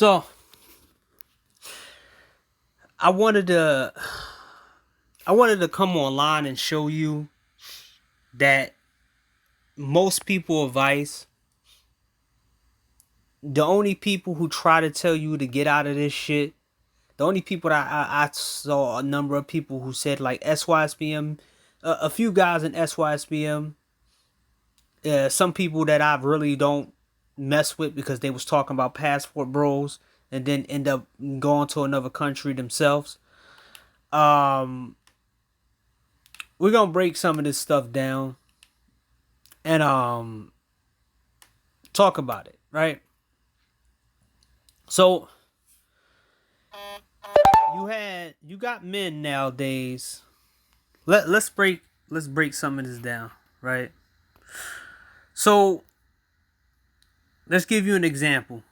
So I wanted to come online and show you that most people advice, the only people who try to tell you to get out of this shit, the only people that I saw a number of people who said like SYSBM, a few guys in SYSBM, some people that I really don't mess with because they was talking about passport bros and then end up going to another country themselves. We're gonna break some of this stuff down and talk about it, right? So you got men nowadays. Let's break some of this down, right? So let's give you an example.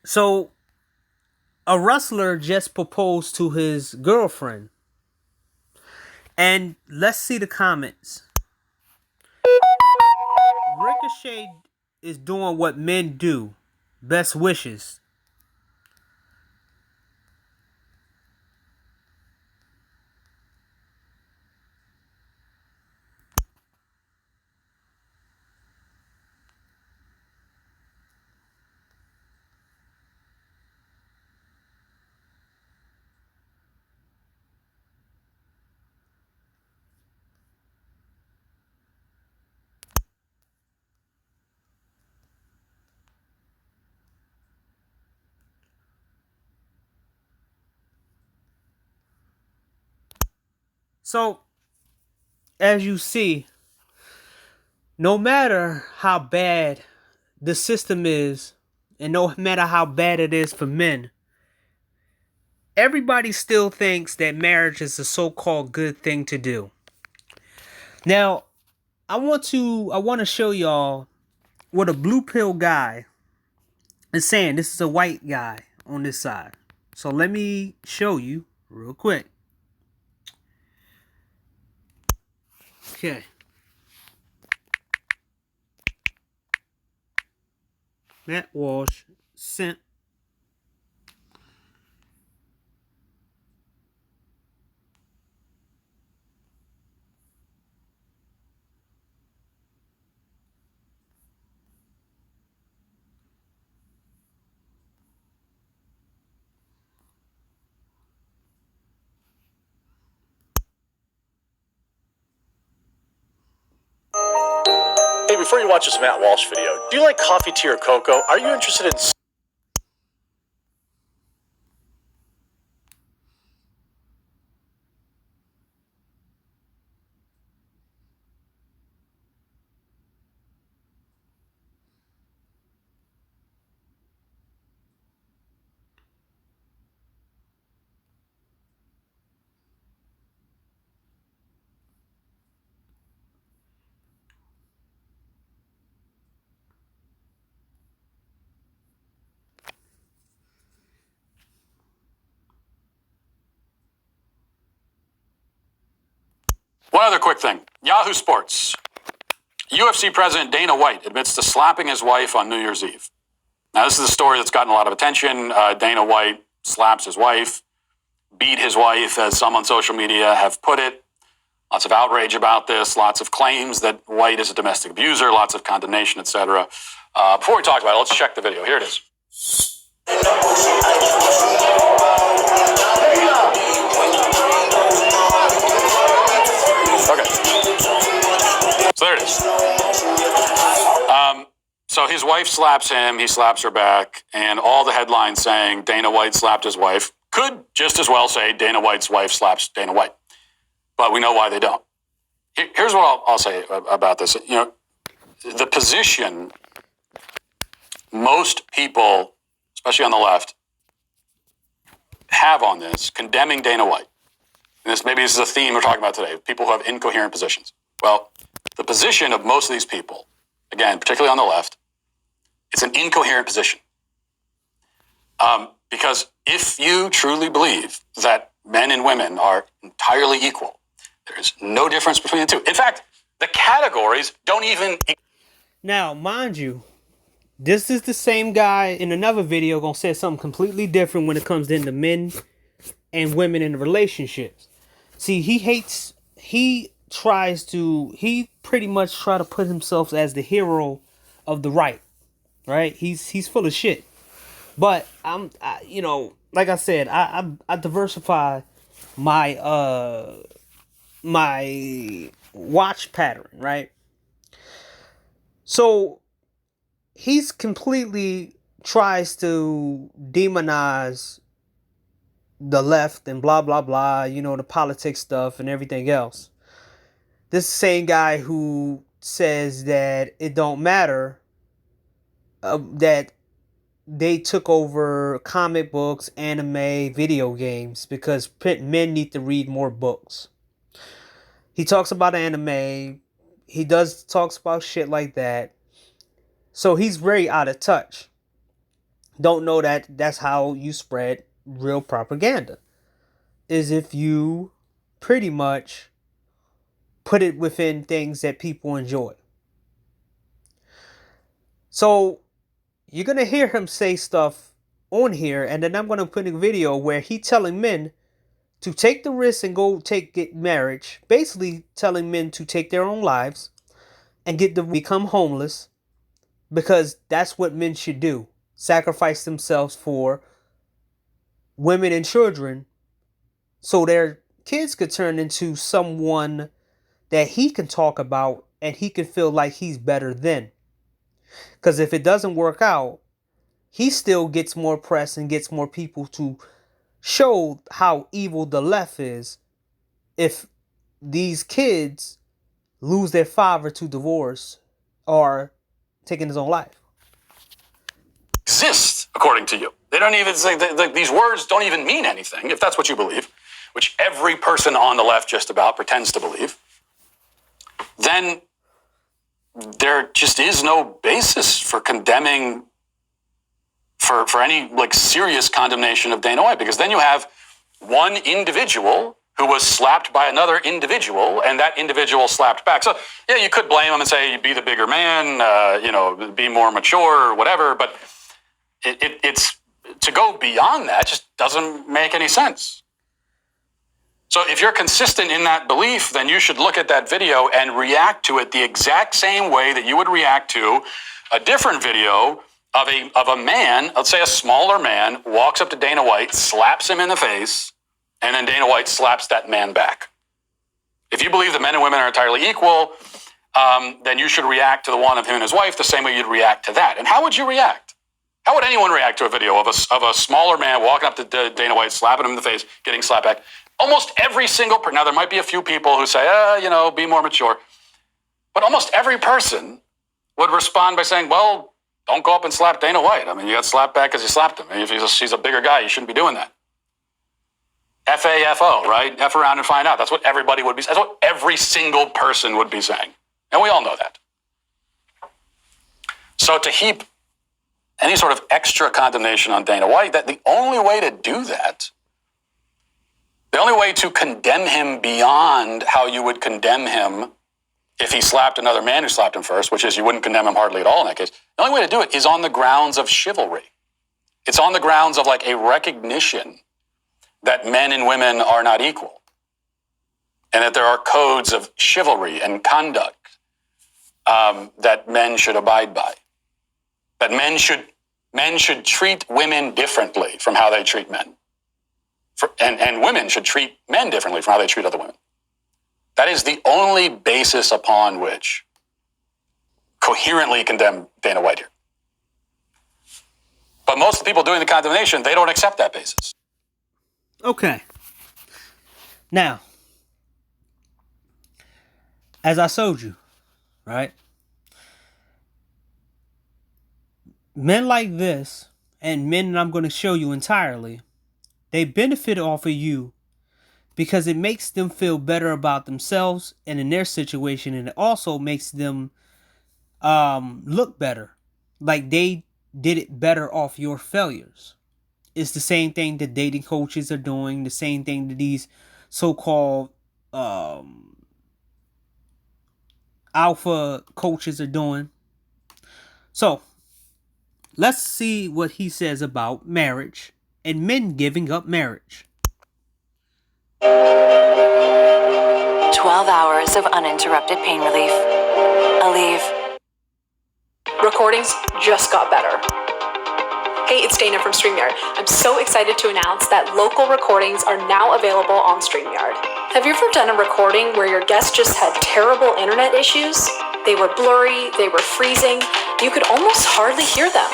So a wrestler just proposed to his girlfriend, and let's see the comments. Ricochet is doing what men do. Best wishes. So, as you see, no matter how bad the system is, and no matter how bad it is for men, everybody still thinks that marriage is a so-called good thing to do. Now, I want to show y'all what a blue pill guy is saying. This is a white guy on this side. So let me show you real quick. Okay. Matt Walsh sent. Hey, before you watch this Matt Walsh video, do you like coffee, tea, or cocoa? Are you interested in... One other quick thing. Yahoo Sports. UFC President Dana White admits to slapping his wife on New Year's Eve. Now, this is a story that's gotten a lot of attention. Dana White slaps his wife, beat his wife, as some on social media have put it. Lots of outrage about this, lots of claims that White is a domestic abuser, lots of condemnation, etc. Before we talk about it, let's check the video. Here it is. Okay. So there it is. So his wife slaps him, he slaps her back, and all the headlines saying Dana White slapped his wife could just as well say Dana White's wife slaps Dana White. But we know why they don't. Here's what I'll say about this. You know, the position most people, especially on the left, have on this, condemning Dana White. And maybe this is a theme we're talking about today, people who have incoherent positions. Well, the position of most of these people, again, particularly on the left, it's an incoherent position. Because if you truly believe that men and women are entirely equal, there is no difference between the two. In fact, the categories don't even... Now, mind you, this is the same guy in another video gonna say something completely different when it comes into men and women in relationships. See, he pretty much try to put himself as the hero of the right? He's full of shit. But like I said, I diversify my my watch pattern, right? So he's completely tries to demonize the left and blah blah blah, the politics stuff and everything else. This same guy who says that it don't matter, that they took over comic books, anime, video games because men need to read more books. He talks about anime. He does talks about shit like that. So he's very out of touch. Don't know that that's how you spread real propaganda. Is if you pretty much put it within things that people enjoy. So you're going to hear him say stuff on here, and then I'm going to put a video where he telling men to take the risk and get marriage, basically telling men to take their own lives and become homeless, because that's what men should do. Sacrifice themselves for women and children so their kids could turn into someone that he can talk about and he can feel like he's better than. Because if it doesn't work out, he still gets more press and gets more people to show how evil the left is if these kids lose their father to divorce or taking his own life. Exist, according to you. They don't even say these words don't even mean anything, if that's what you believe, which every person on the left just about pretends to believe. Then there just is no basis for condemning, for any like serious condemnation of Dana White, because then you have one individual who was slapped by another individual, and that individual slapped back. So yeah, you could blame him and say, be the bigger man, be more mature or whatever, but it's to go beyond that just doesn't make any sense. So if you're consistent in that belief, then you should look at that video and react to it the exact same way that you would react to a different video of a man, let's say a smaller man, walks up to Dana White, slaps him in the face, and then Dana White slaps that man back. If you believe that men and women are entirely equal, then you should react to the one of him and his wife the same way you'd react to that. And how would you react? How would anyone react to a video of a smaller man walking up to Dana White, slapping him in the face, getting slapped back? Almost every single person, now there might be a few people who say, be more mature, but almost every person would respond by saying, well, don't go up and slap Dana White. I mean, you got slapped back because you slapped him. If he's a bigger guy, you shouldn't be doing that. F-A-F-O, right? F around and find out. That's what everybody would be saying. That's what every single person would be saying. And we all know that. So to heap any sort of extra condemnation on Dana White, that the only way to do that, the only way to condemn him beyond how you would condemn him if he slapped another man who slapped him first, which is you wouldn't condemn him hardly at all in that case, the only way to do it is on the grounds of chivalry. It's on the grounds of like a recognition that men and women are not equal, and that there are codes of chivalry and conduct that men should abide by. That men should treat women differently from how they treat men. And women should treat men differently from how they treat other women. That is the only basis upon which coherently condemn Dana White here. But most of the people doing the condemnation, they don't accept that basis. Okay. Now, as I showed you, right? Men like this, and men that I'm going to show you entirely, they benefit off of you because it makes them feel better about themselves and in their situation, and it also makes them look better, like they did it better off your failures. It's the same thing that dating coaches are doing, the same thing that these so-called alpha coaches are doing. So let's see what he says about marriage and men giving up marriage. 12 hours of uninterrupted pain relief. Aleve. Recordings just got better. Hey, it's Dana from StreamYard. I'm so excited to announce that local recordings are now available on StreamYard. Have you ever done a recording where your guest just had terrible internet issues? They were blurry, they were freezing, you could almost hardly hear them.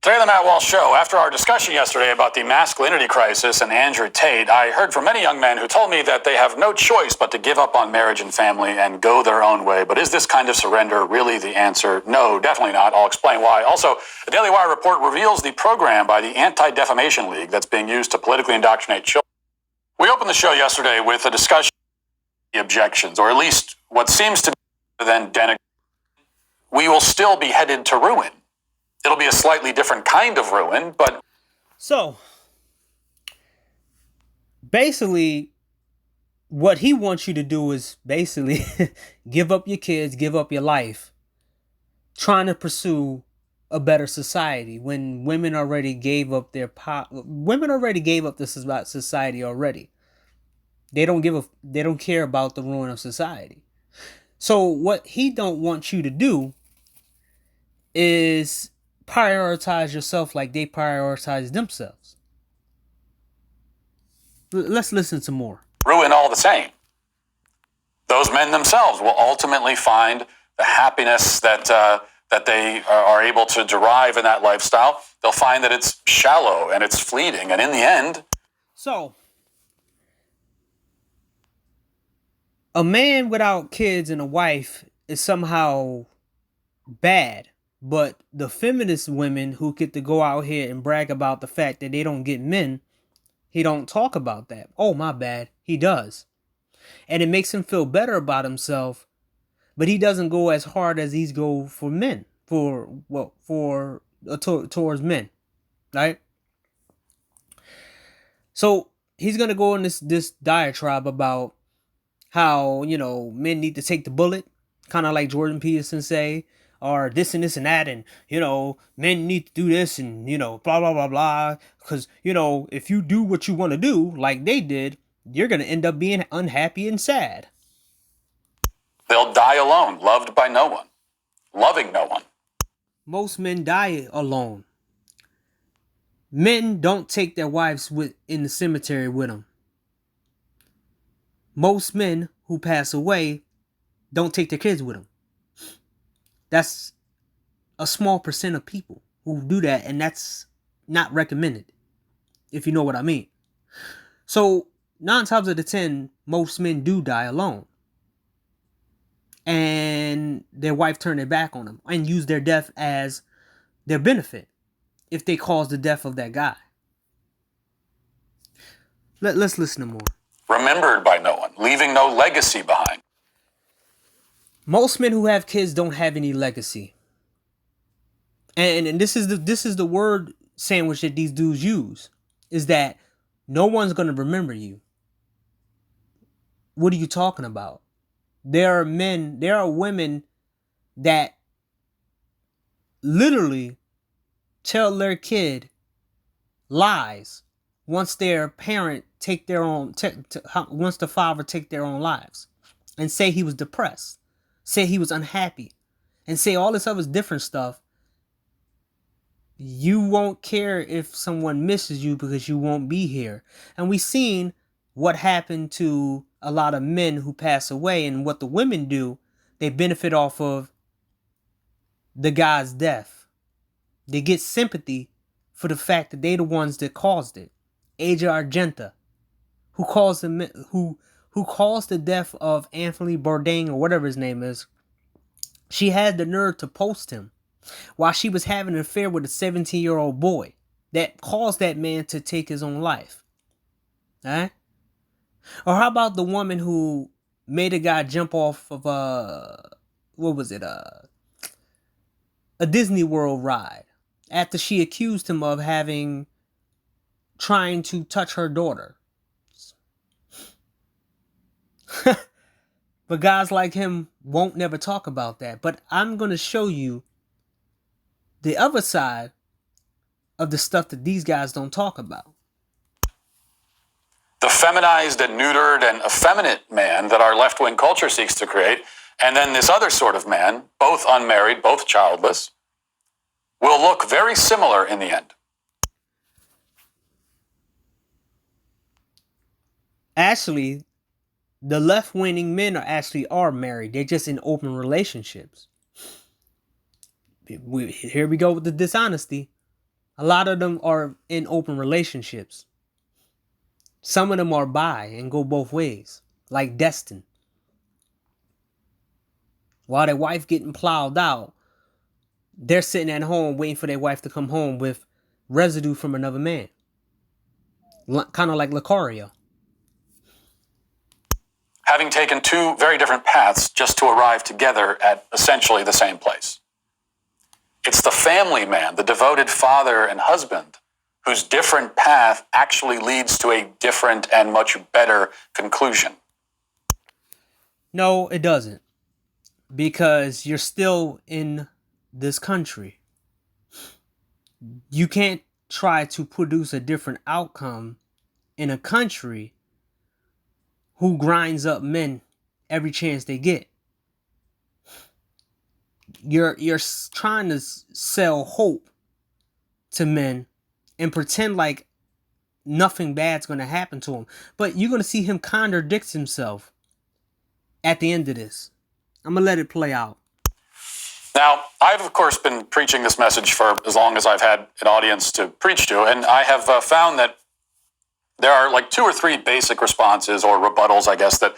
Today on the Matt Walsh Show, after our discussion yesterday about the masculinity crisis and Andrew Tate, I heard from many young men who told me that they have no choice but to give up on marriage and family and go their own way. But is this kind of surrender really the answer? No, definitely not. I'll explain why. Also, the Daily Wire report reveals the program by the Anti-Defamation League that's being used to politically indoctrinate children. We opened the show yesterday with a discussion of the objections, or at least what seems to be then denigrate. We will still be headed to ruin. It'll be a slightly different kind of ruin, but... So, basically, what he wants you to do is basically give up your kids, give up your life, trying to pursue a better society when women already gave up their women already gave up this society already. They don't care about the ruin of society. So what he don't want you to do is prioritize yourself like they prioritize themselves. Let's listen to more. Ruin all the same. Those men themselves will ultimately find the happiness that they are able to derive in that lifestyle. They'll find that it's shallow and it's fleeting, and in the end... So, a man without kids and a wife is somehow bad. But the feminist women who get to go out here and brag about the fact that they don't get men, he don't talk about that. Oh, my bad. He does. And it makes him feel better about himself. But he doesn't go as hard as he's go for men. Towards men. Right? So he's going to go in this diatribe about how, men need to take the bullet. Kind of like Jordan Peterson say. Or this and this and that, and men need to do this, and blah blah blah blah. Because if you do what you want to do, like they did, you're gonna end up being unhappy and sad. They'll die alone, loved by no one, loving no one. Most men die alone. Men don't take their wives in the cemetery with them. Most men who pass away don't take their kids with them. That's a small percent of people who do that, and that's not recommended, if you know what I mean. So, 9 times out of 10, most men do die alone. And their wife turn their back on them and use their death as their benefit if they cause the death of that guy. Let's listen to more. Remembered by no one, leaving no legacy behind. Most men who have kids don't have any legacy. And this is the word sandwich that these dudes use. Is that no one's going to remember you. What are you talking about? There are women that literally tell their kid lies once their parent once the father take their own lives, and say he was depressed. Say he was unhappy, and say all this other different stuff. You won't care if someone misses you because you won't be here. And we've seen what happened to a lot of men who pass away, and what the women do. They benefit off of the guy's death. They get sympathy for the fact that they're the ones that caused it. Asia Argenta, who caused the death of Anthony Bourdain, or whatever his name is, she had the nerve to post him while she was having an affair with a 17-year-old boy that caused that man to take his own life. Alright? Or how about the woman who made a guy jump off of a Disney World ride after she accused him of trying to touch her daughter. But guys like him won't never talk about that. But I'm going to show you the other side of the stuff that these guys don't talk about. The feminized and neutered and effeminate man that our left-wing culture seeks to create, and then this other sort of man, both unmarried, both childless, will look very similar in the end. Actually, the left-wing men are married. They're just in open relationships. Here we go with the dishonesty. A lot of them are in open relationships. Some of them are bi and go both ways, like Destin. While their wife getting plowed out, they're sitting at home waiting for their wife to come home with residue from another man. Kind of like Lucario. Having taken two very different paths just to arrive together at essentially the same place. It's the family man, the devoted father and husband, whose different path actually leads to a different and much better conclusion. No, it doesn't. Because you're still in this country. You can't try to produce a different outcome in a country who grinds up men every chance they get. You're trying to sell hope to men and pretend like nothing bad's going to happen to him. But you're going to see him contradict himself at the end of this. I'm going to let it play out. Now, I've, of course, been preaching this message for as long as I've had an audience to preach to, and I have found that there are like 2 or 3 basic responses or rebuttals, I guess, that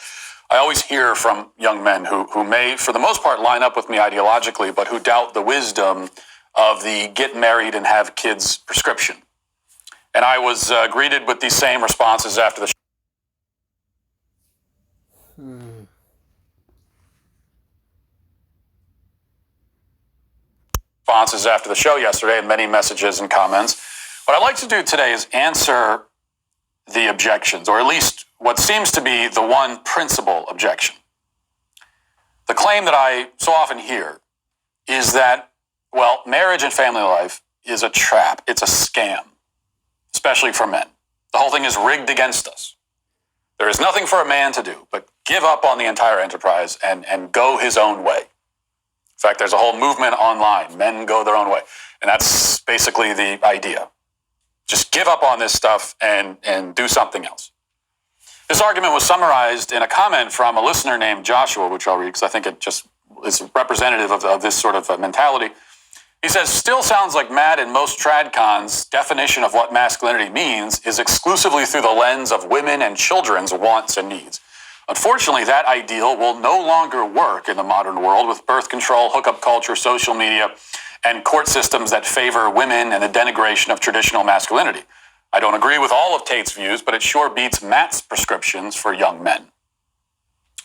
I always hear from young men who may, for the most part, line up with me ideologically, but who doubt the wisdom of the get married and have kids prescription. And I was greeted with these same responses after the show yesterday, and many messages and comments. What I'd like to do today is answer the objections, or at least what seems to be the one principal objection. The claim that I so often hear is that, well, marriage and family life is a trap. It's a scam, especially for men. The whole thing is rigged against us. There is nothing for a man to do but give up on the entire enterprise and go his own way. In fact, there's a whole movement online, men go their own way. And that's basically the idea. Just give up on this stuff and do something else. This argument was summarized in a comment from a listener named Joshua, which I'll read because I think it just is representative of this sort of mentality. He says, still sounds like Matt and most tradcons' definition of what masculinity means is exclusively through the lens of women and children's wants and needs. Unfortunately, that ideal will no longer work in the modern world with birth control, hookup culture, social media, and court systems that favor women and the denigration of traditional masculinity. I don't agree with all of Tate's views, but it sure beats Matt's prescriptions for young men.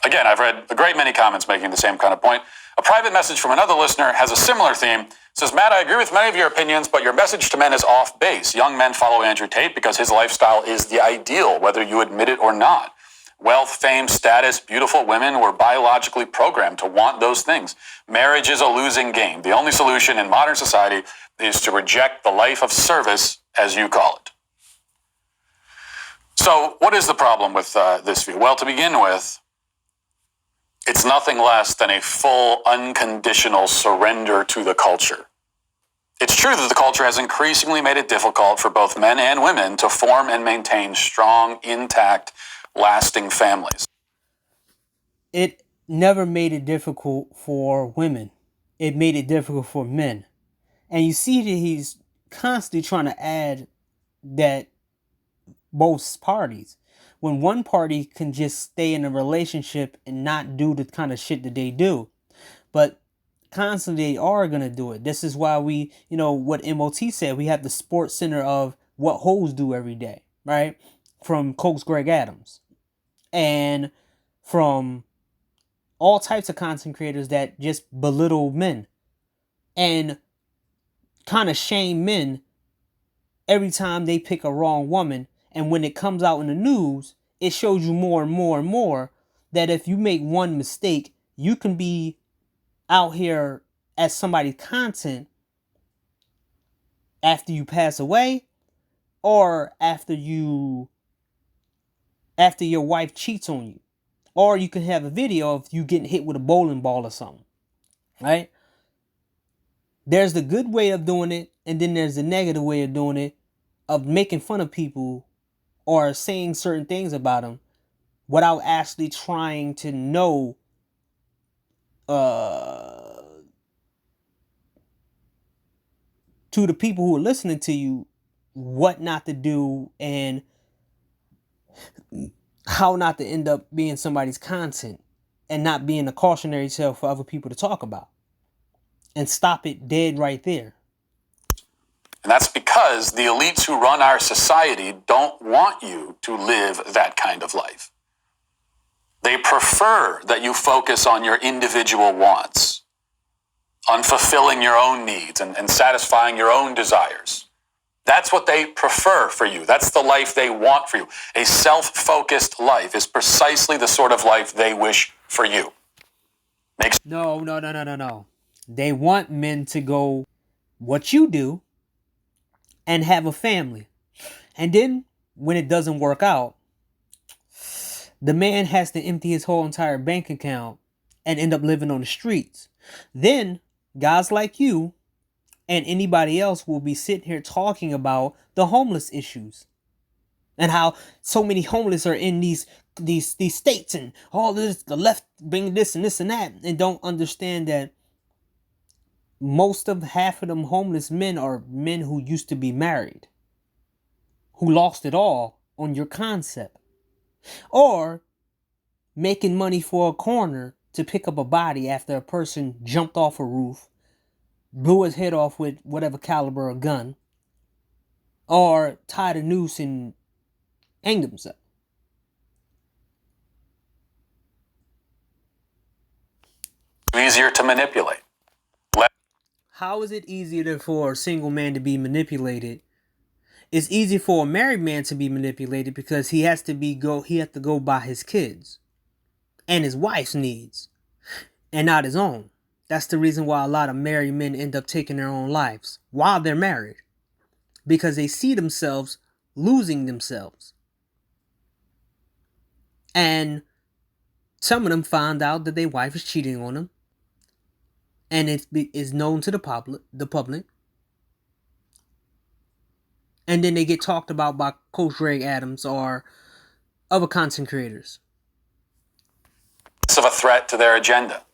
Again, I've read a great many comments making the same kind of point. A private message from another listener has a similar theme. It says, Matt, I agree with many of your opinions, but your message to men is off base. Young men follow Andrew Tate because his lifestyle is the ideal, whether you admit it or not. Wealth, fame, status, beautiful women were biologically programmed to want those things. Marriage is a losing game. The only solution in modern society is to reject the life of service, as you call it. So what is the problem with this view? Well, to begin with, it's nothing less than a full, unconditional surrender to the culture. It's true that the culture has increasingly made it difficult for both men and women to form and maintain strong, intact, lasting families. It never made it difficult for women. It made it difficult for men. And you see that he's constantly trying to add that both parties. When one party can just stay in a relationship and not do the kind of shit that they do. But constantly they are going to do it. This is why we, what MOT said, we have the sports center of what hoes do every day, right? From Coach Greg Adams. And from all types of content creators that just belittle men and kind of shame men every time they pick a wrong woman. And when it comes out in the news, it shows you more and more and more that if you make one mistake, you can be out here as somebody's content after you pass away, or after your wife cheats on you. Or you can have a video of you getting hit with a bowling ball or something, right? There's the good way of doing it, and then there's the negative way of doing it, of making fun of people or saying certain things about them without actually trying to know to the people who are listening to you what not to do and how not to end up being somebody's content and not being a cautionary tale for other people to talk about. And stop it dead right there. And that's because the elites who run our society don't want you to live that kind of life. They prefer that you focus on your individual wants, on fulfilling your own needs and satisfying your own desires. That's what they prefer for you. That's the life they want for you. A self-focused life is precisely the sort of life they wish for you. No. They want men to go what you do and have a family. And then when it doesn't work out, the man has to empty his whole entire bank account and end up living on the streets. Then guys like you and anybody else will be sitting here talking about the homeless issues and how so many homeless are in these states and all this, the left bring this and this and that, and don't understand that half of them homeless men are men who used to be married, who lost it all on your concept, or making money for a corner to pick up a body after a person jumped off a roof, blew his head off with whatever caliber of gun, or tied a noose and hanged himself. Easier to manipulate. How is it easier for a single man to be manipulated? It's easy for a married man to be manipulated because he has to go by his kids and his wife's needs and not his own. That's the reason why a lot of married men end up taking their own lives while they're married, because they see themselves losing themselves. And some of them find out that their wife is cheating on them, and it is known to the public. And then they get talked about by Coach Greg Adams or other content creators. Of a threat to their agenda.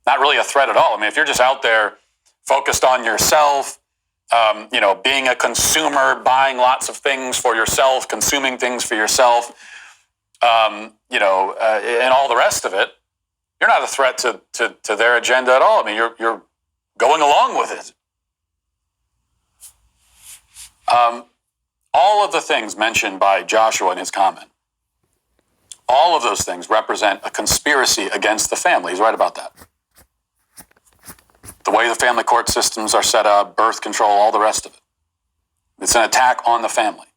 Not really a threat at all. I mean, if you're just out there focused on yourself, being a consumer, buying lots of things for yourself, consuming things for yourself, and all the rest of it, you're not a threat to their agenda at all. I mean, you're going along with it. All of the things mentioned by Joshua in his comment, all of those things represent a conspiracy against the family. He's right about that. The way the family court systems are set up, birth control, all the rest of it. It's an attack on the family.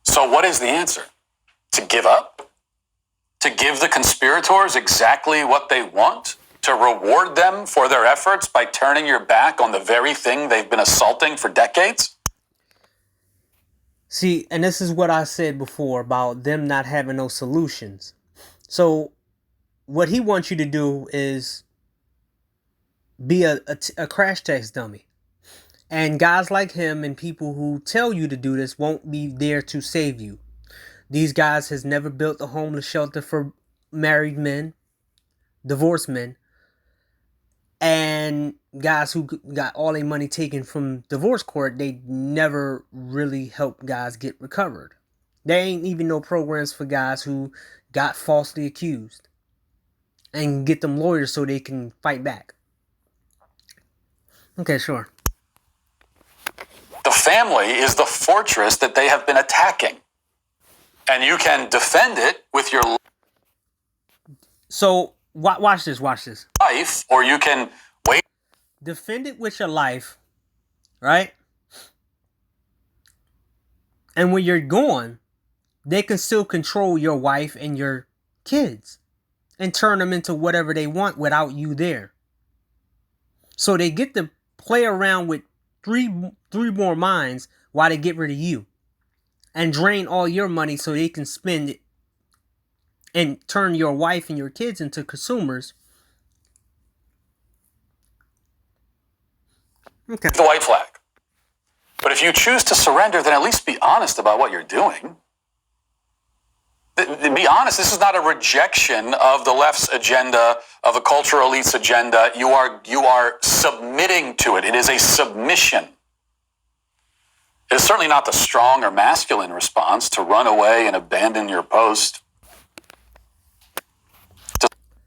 So what is the answer? To give up? To give the conspirators exactly what they want? To reward them for their efforts by turning your back on the very thing they've been assaulting for decades? See, and this is what I said before about them not having no solutions. So what he wants you to do is be a crash test dummy. And guys like him and people who tell you to do this won't be there to save you. These guys has never built a homeless shelter for married men, divorced men, and guys who got all their money taken from divorce court. They never really help guys get recovered. There ain't even no programs for guys who got falsely accused and get them lawyers so they can fight back. Okay, sure. The family is the fortress that they have been attacking. And you can defend it with your So, watch this. life, or you can wait. Defend it with your life, right? And when you're gone, they can still control your wife and your kids and turn them into whatever they want without you there. So they get to play around with three more minds while they get rid of you and drain all your money so they can spend it and turn your wife and your kids into consumers. Okay. The white flag. But if you choose to surrender, then at least be honest about what you're doing. Be honest, this is not a rejection of the left's agenda, of the cultural elite's agenda. You are submitting to it. It is a submission. It is certainly not the strong or masculine response to run away and abandon your post.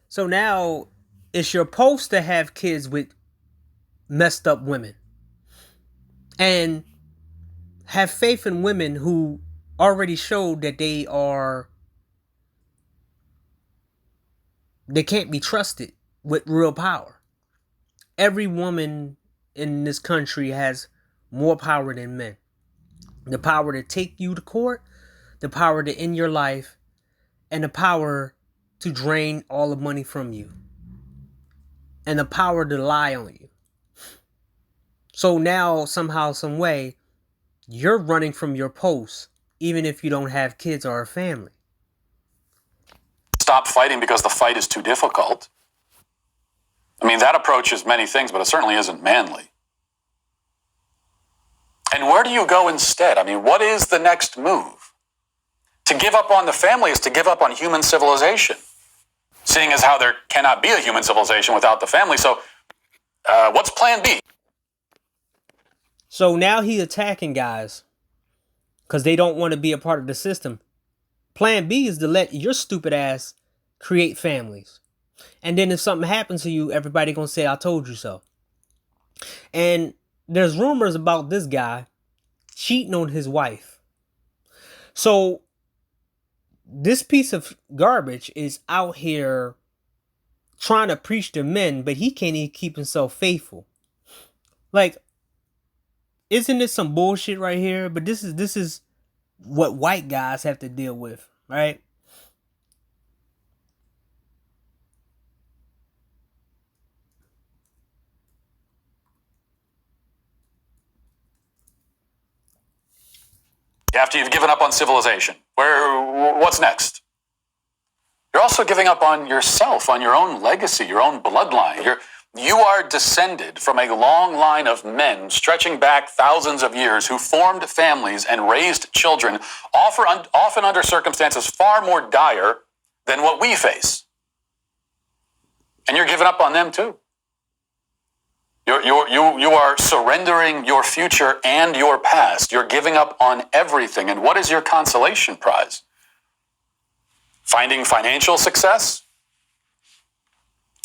So now it's your post to have kids with messed up women. And have faith in women who already showed that they can't be trusted with real power. Every woman in this country has more power than men. The power to take you to court, the power to end your life, and the power to drain all the money from you. And the power to lie on you. So now, somehow, some way, you're running from your post, even if you don't have kids or a family. Stop fighting because the fight is too difficult. I mean, that approach is many things, but it certainly isn't manly. And where do you go instead? I mean, what is the next move? To give up on the family is to give up on human civilization, seeing as how there cannot be a human civilization without the family. So what's plan B? So now he's attacking guys because they don't want to be a part of the system. Plan B is to let your stupid ass create families. And then if something happens to you, everybody gonna say, I told you so. And there's rumors about this guy cheating on his wife. So this piece of garbage is out here trying to preach to men, but he can't even keep himself faithful. Like, isn't this some bullshit right here? But this is what white guys have to deal with, right? After you've given up on civilization, what's next? You're also giving up on yourself, on your own legacy, your own bloodline. You are descended from a long line of men stretching back thousands of years who formed families and raised children, often under circumstances far more dire than what we face. And you're giving up on them too. You are surrendering your future and your past. You're giving up on everything. And what is your consolation prize? Finding financial success?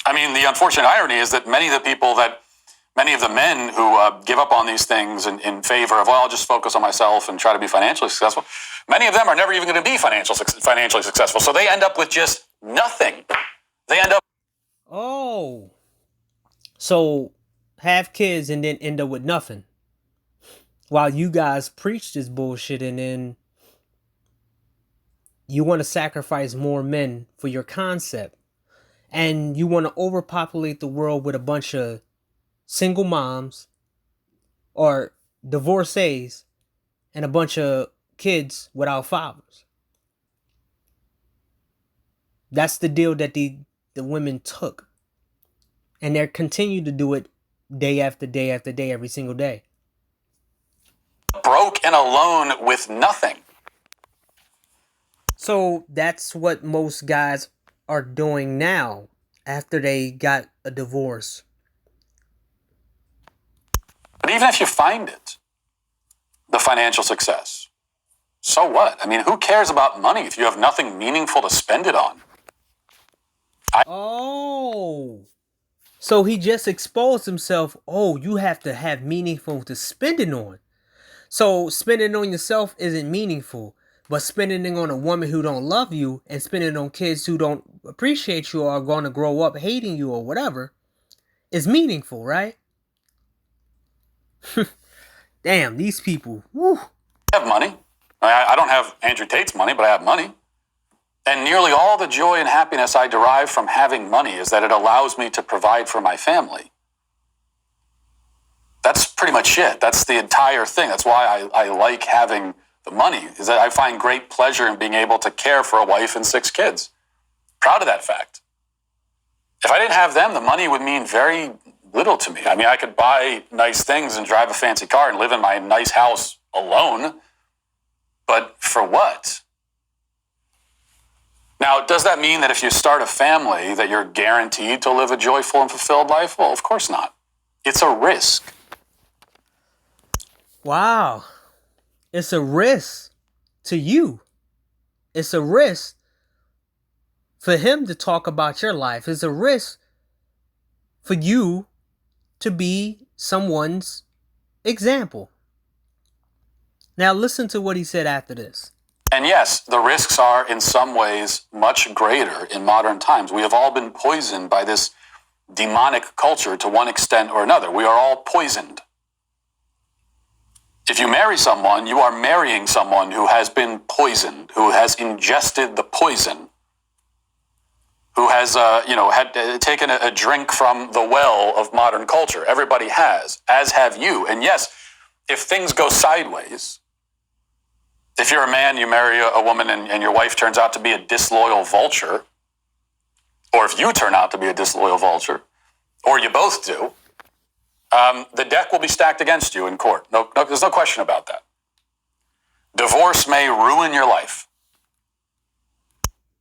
I mean, the unfortunate irony is that many of the men who give up on these things in favor of, well, I'll just focus on myself and try to be financially successful, many of them are never even going to be financially successful. So they end up with just nothing. They end up... Oh. So have kids and then end up with nothing. While you guys preach this bullshit and then you want to sacrifice more men for your concept. And you want to overpopulate the world with a bunch of single moms or divorcees and a bunch of kids without fathers. That's the deal that the women took. And they continue to do it day after day after day, every single day. Broke and alone with nothing. So that's what most guys are doing now after they got a divorce. But even if you find it, the financial success, so what? I mean, who cares about money if you have nothing meaningful to spend it on? So he just exposed himself. Oh, you have to have meaningful to spend it on. So spending on yourself isn't meaningful. But spending it on a woman who don't love you and spending it on kids who don't appreciate you or are going to grow up hating you or whatever is meaningful, right? Damn, these people. Woo. I have money. I don't have Andrew Tate's money, but I have money. And nearly all the joy and happiness I derive from having money is that it allows me to provide for my family. That's pretty much it. That's the entire thing. That's why I like having the money, is that I find great pleasure in being able to care for a wife and 6 kids. Proud of that fact. If I didn't have them, the money would mean very little to me. I mean, I could buy nice things and drive a fancy car and live in my nice house alone, but for what? Now, does that mean that if you start a family that you're guaranteed to live a joyful and fulfilled life? Well, of course not. It's a risk. Wow. It's a risk to you. It's a risk for him to talk about your life. It's a risk for you to be someone's example. Now listen to what he said after this. And yes, the risks are in some ways much greater in modern times. We have all been poisoned by this demonic culture to one extent or another. We are all poisoned. If you marry someone, you are marrying someone who has been poisoned, who has ingested the poison, who has, had taken a drink from the well of modern culture. Everybody has, as have you. And yes, if things go sideways, if you're a man, you marry a woman and your wife turns out to be a disloyal vulture, or if you turn out to be a disloyal vulture, or you both do, the deck will be stacked against you in court. No, there's no question about that. Divorce may ruin your life.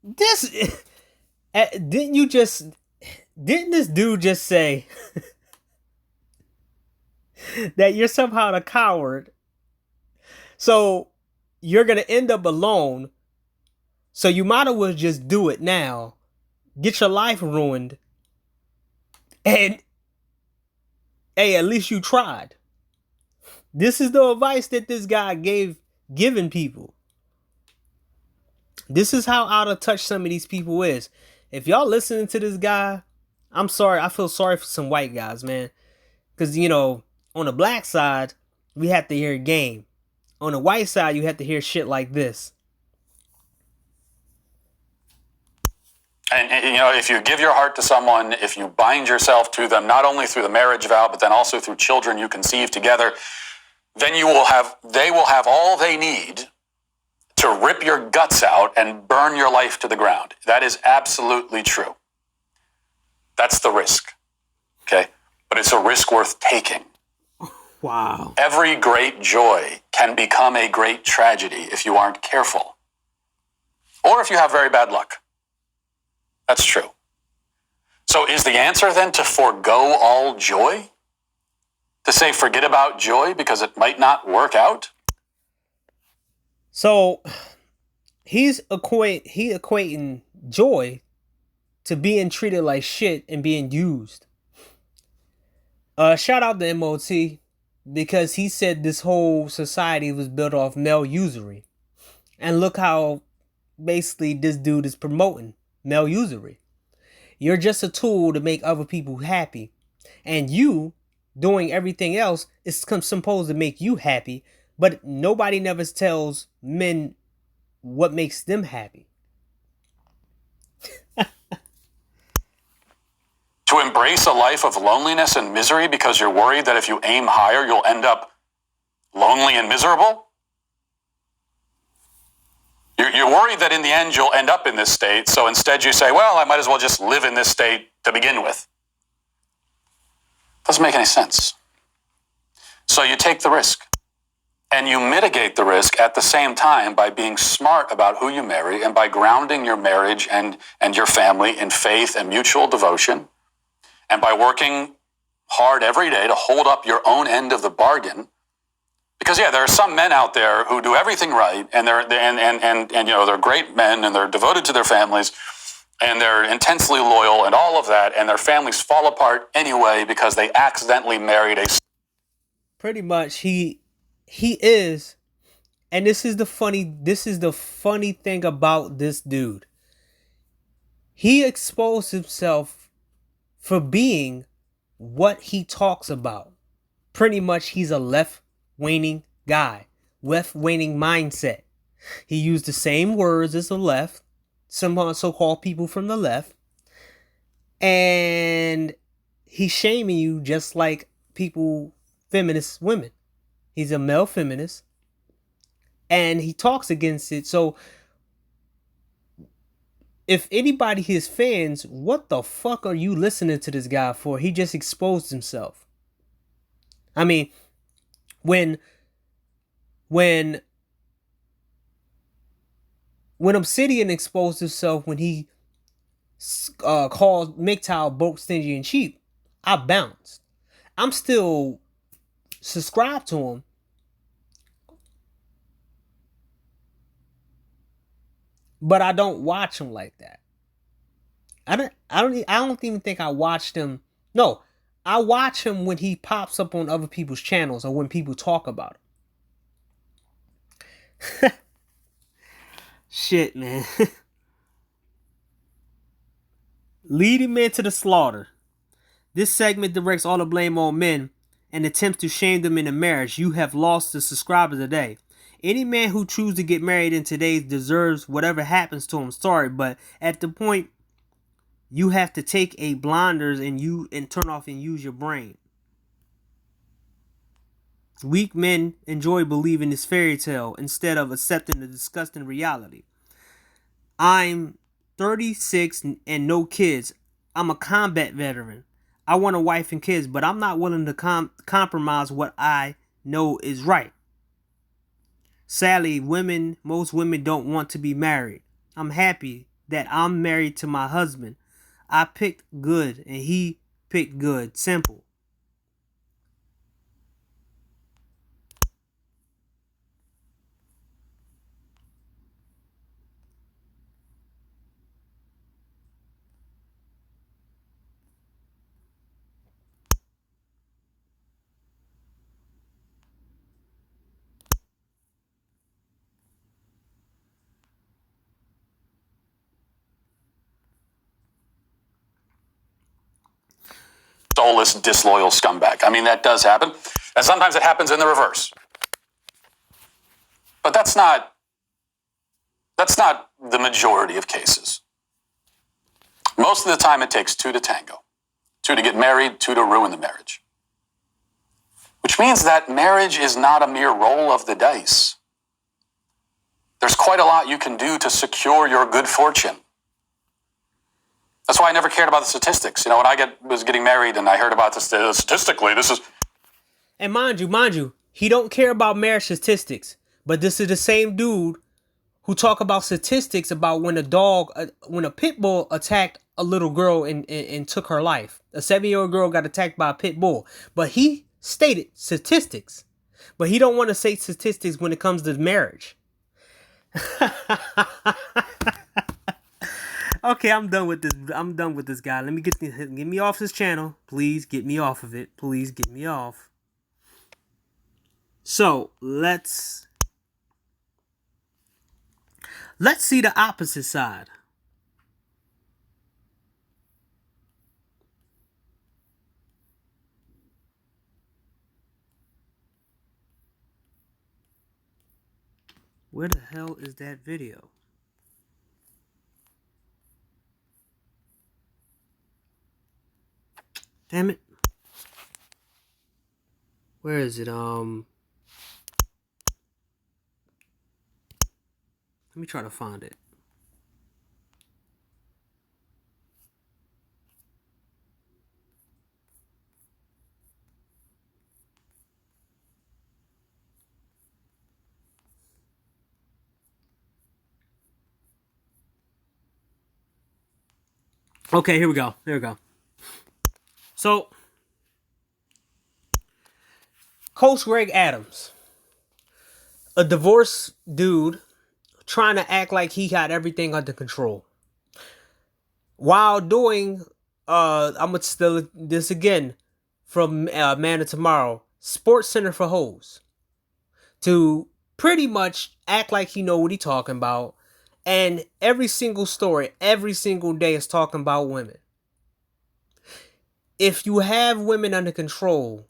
Didn't this dude just say that you're somehow the coward? So you're going to end up alone. So you might as well just do it now. Get your life ruined. And hey, at least you tried. This is the advice that this guy giving people. This is how out of touch some of these people is. If y'all listening to this guy, I'm sorry. I feel sorry for some white guys, man. Because, on the black side, we have to hear game. On the white side, you have to hear shit like this. And if you give your heart to someone, if you bind yourself to them, not only through the marriage vow, but then also through children you conceive together, then they will have all they need to rip your guts out and burn your life to the ground. That is absolutely true. That's the risk. Okay? But it's a risk worth taking. Wow. Every great joy can become a great tragedy if you aren't careful. Or if you have very bad luck. That's true. So is the answer then to forego all joy? To say forget about joy because it might not work out? So he's equating joy to being treated like shit and being used. Shout out to MOT, because he said this whole society was built off male usury. And look how basically this dude is promoting male usury. You're just a tool to make other people happy. And you doing everything else is supposed to make you happy. But nobody never tells men what makes them happy. To embrace a life of loneliness and misery because you're worried that if you aim higher, you'll end up lonely and miserable? You're worried that in the end you'll end up in this state, so instead you say, well, I might as well just live in this state to begin with. Doesn't make any sense. So you take the risk, and you mitigate the risk at the same time by being smart about who you marry and by grounding your marriage and your family in faith and mutual devotion, and by working hard every day to hold up your own end of the bargain. Because there are some men out there who do everything right, and they're great men, and they're devoted to their families, and they're intensely loyal, and all of that, and their families fall apart anyway because they accidentally married a. Pretty much, he is, and this is the funny thing about this dude. He exposed himself for being what he talks about. Pretty much, he's a left-wing guy, left-wing mindset. He used the same words as the left, some so-called people from the left, and he's shaming you just like people feminist women. He's a male feminist, and he talks against it. So if anybody his fans, what the fuck are you listening to this guy for? He just exposed himself. I mean, when Obsidian exposed himself, when he called MGTOW broke, stingy, and cheap, I bounced. I'm still subscribed to him, but I don't watch him like that. I don't even think I watched him. No, I watch him when he pops up on other people's channels or when people talk about him. Shit, man. Leading men to the slaughter. This segment directs all the blame on men and attempts to shame them into marriage. You have lost the subscriber today. Any man who chooses to get married in today deserves whatever happens to him. Sorry, but at the point, you have to take a blinders and turn off and use your brain. Weak men enjoy believing this fairy tale instead of accepting the disgusting reality. I'm 36 and no kids. I'm a combat veteran. I want a wife and kids, but I'm not willing to compromise what I know is right. Sadly, most women don't want to be married. I'm happy that I'm married to my husband. I picked good and he picked good. Simple. Soulless, disloyal scumbag. I mean, that does happen. And sometimes it happens in the reverse. But that's not the majority of cases. Most of the time it takes two to tango. Two to get married, two to ruin the marriage. Which means that marriage is not a mere roll of the dice. There's quite a lot you can do to secure your good fortune. That's why I never cared about the statistics. You know, when I was getting married and I heard about this, statistically, this is... And mind you, he don't care about marriage statistics. But this is the same dude who talk about statistics about when a pit bull attacked a little girl and took her life. A 7-year-old girl got attacked by a pit bull. But he stated statistics. But he don't want to say statistics when it comes to marriage. Okay, I'm done with this guy. Let me get me off this channel. Please get me off of it. Please get me off. So let's see the opposite side. Where the hell is that video? Damn it. Where is it? Let me try to find it. Okay, here we go. So, Coach Greg Adams, a divorced dude trying to act like he had everything under control. While doing, I'm going to steal this again from Man of Tomorrow, Sports Center for Hoes. To pretty much act like he know what he talking about. And every single story, every single day is talking about women. If you have women under control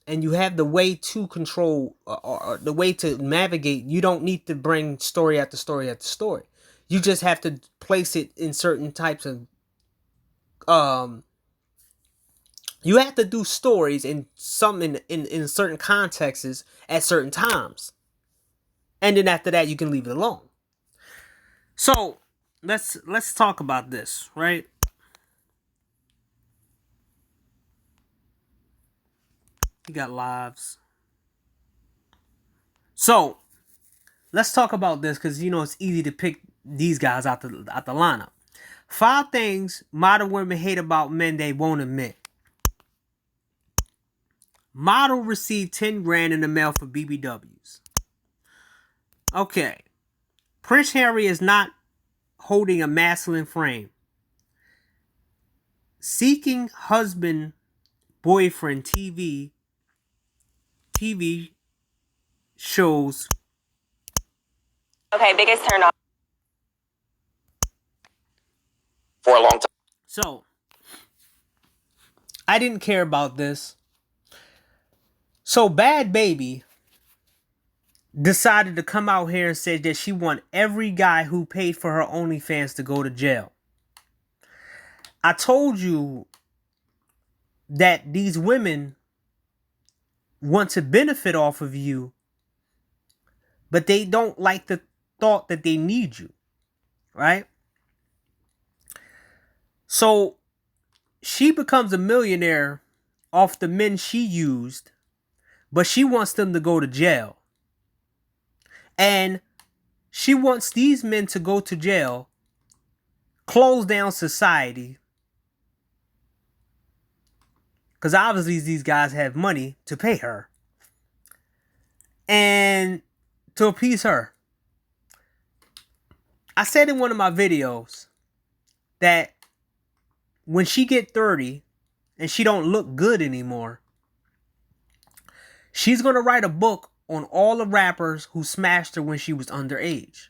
and you have the way to control or the way to navigate, you don't need to bring story after story after story. You just have to place it in certain types of You have to do stories in some in certain contexts at certain times. And then after that you can leave it alone. So let's talk about this, right? You got lives. So let's talk about this because it's easy to pick these guys out the lineup. 5 things modern women hate about men they won't admit. Model received 10 grand in the mail for BBWs. Okay. Prince Harry is not holding a masculine frame. Seeking husband, boyfriend TV shows. Okay, biggest turn on. For a long time. So, I didn't care about this. So, Bad Baby decided to come out here and say that she want every guy who paid for her OnlyFans to go to jail. I told you that these women want to benefit off of you, but they don't like the thought that they need you, right? So she becomes a millionaire off the men she used, but she wants them to go to jail. And she wants these men to go to jail, close down society, because obviously these guys have money to pay her and to appease her. I said in one of my videos that when she get 30 and she don't look good anymore, she's going to write a book on all the rappers who smashed her when she was underage.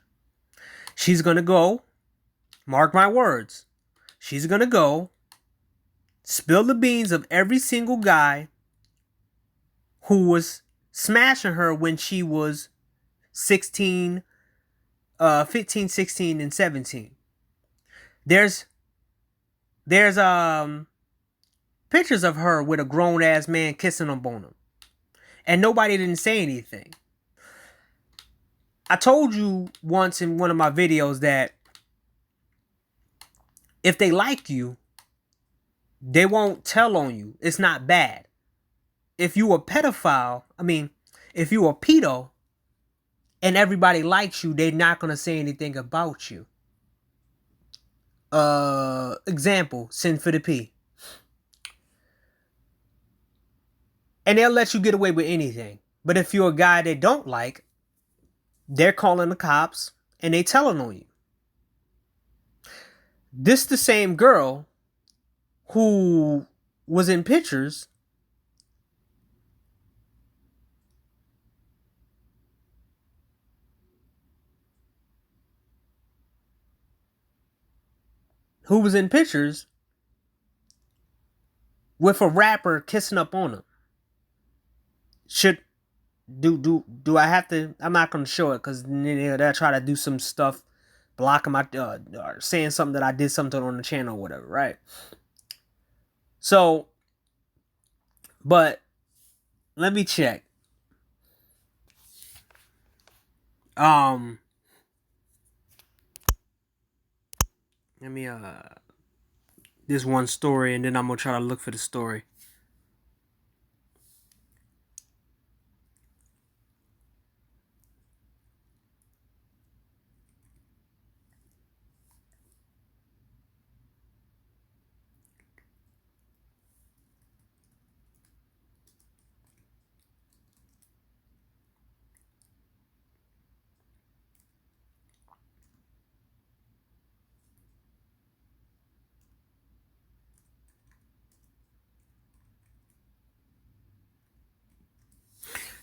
She's going to go, mark my words, she's going to go spill the beans of every single guy who was smashing her when she was 15, 16, and 17. There's pictures of her with a grown ass man kissing on them, and nobody didn't say anything. I told you once in one of my videos that if they like you, they won't tell on you. It's not bad. If you a pedophile, if you a pedo and everybody likes you, they're not going to say anything about you. Example, Sin for the P. And they'll let you get away with anything. But if you're a guy they don't like, they're calling the cops and they telling on you. This the same girl who was in pictures with a rapper kissing up on her. Do I have to? I'm not gonna show it because they'll try to do some stuff, blocking my or saying something that I did something on the channel or whatever, right? So, but let me check. Let me this one story, and then I'm gonna try to look for the story.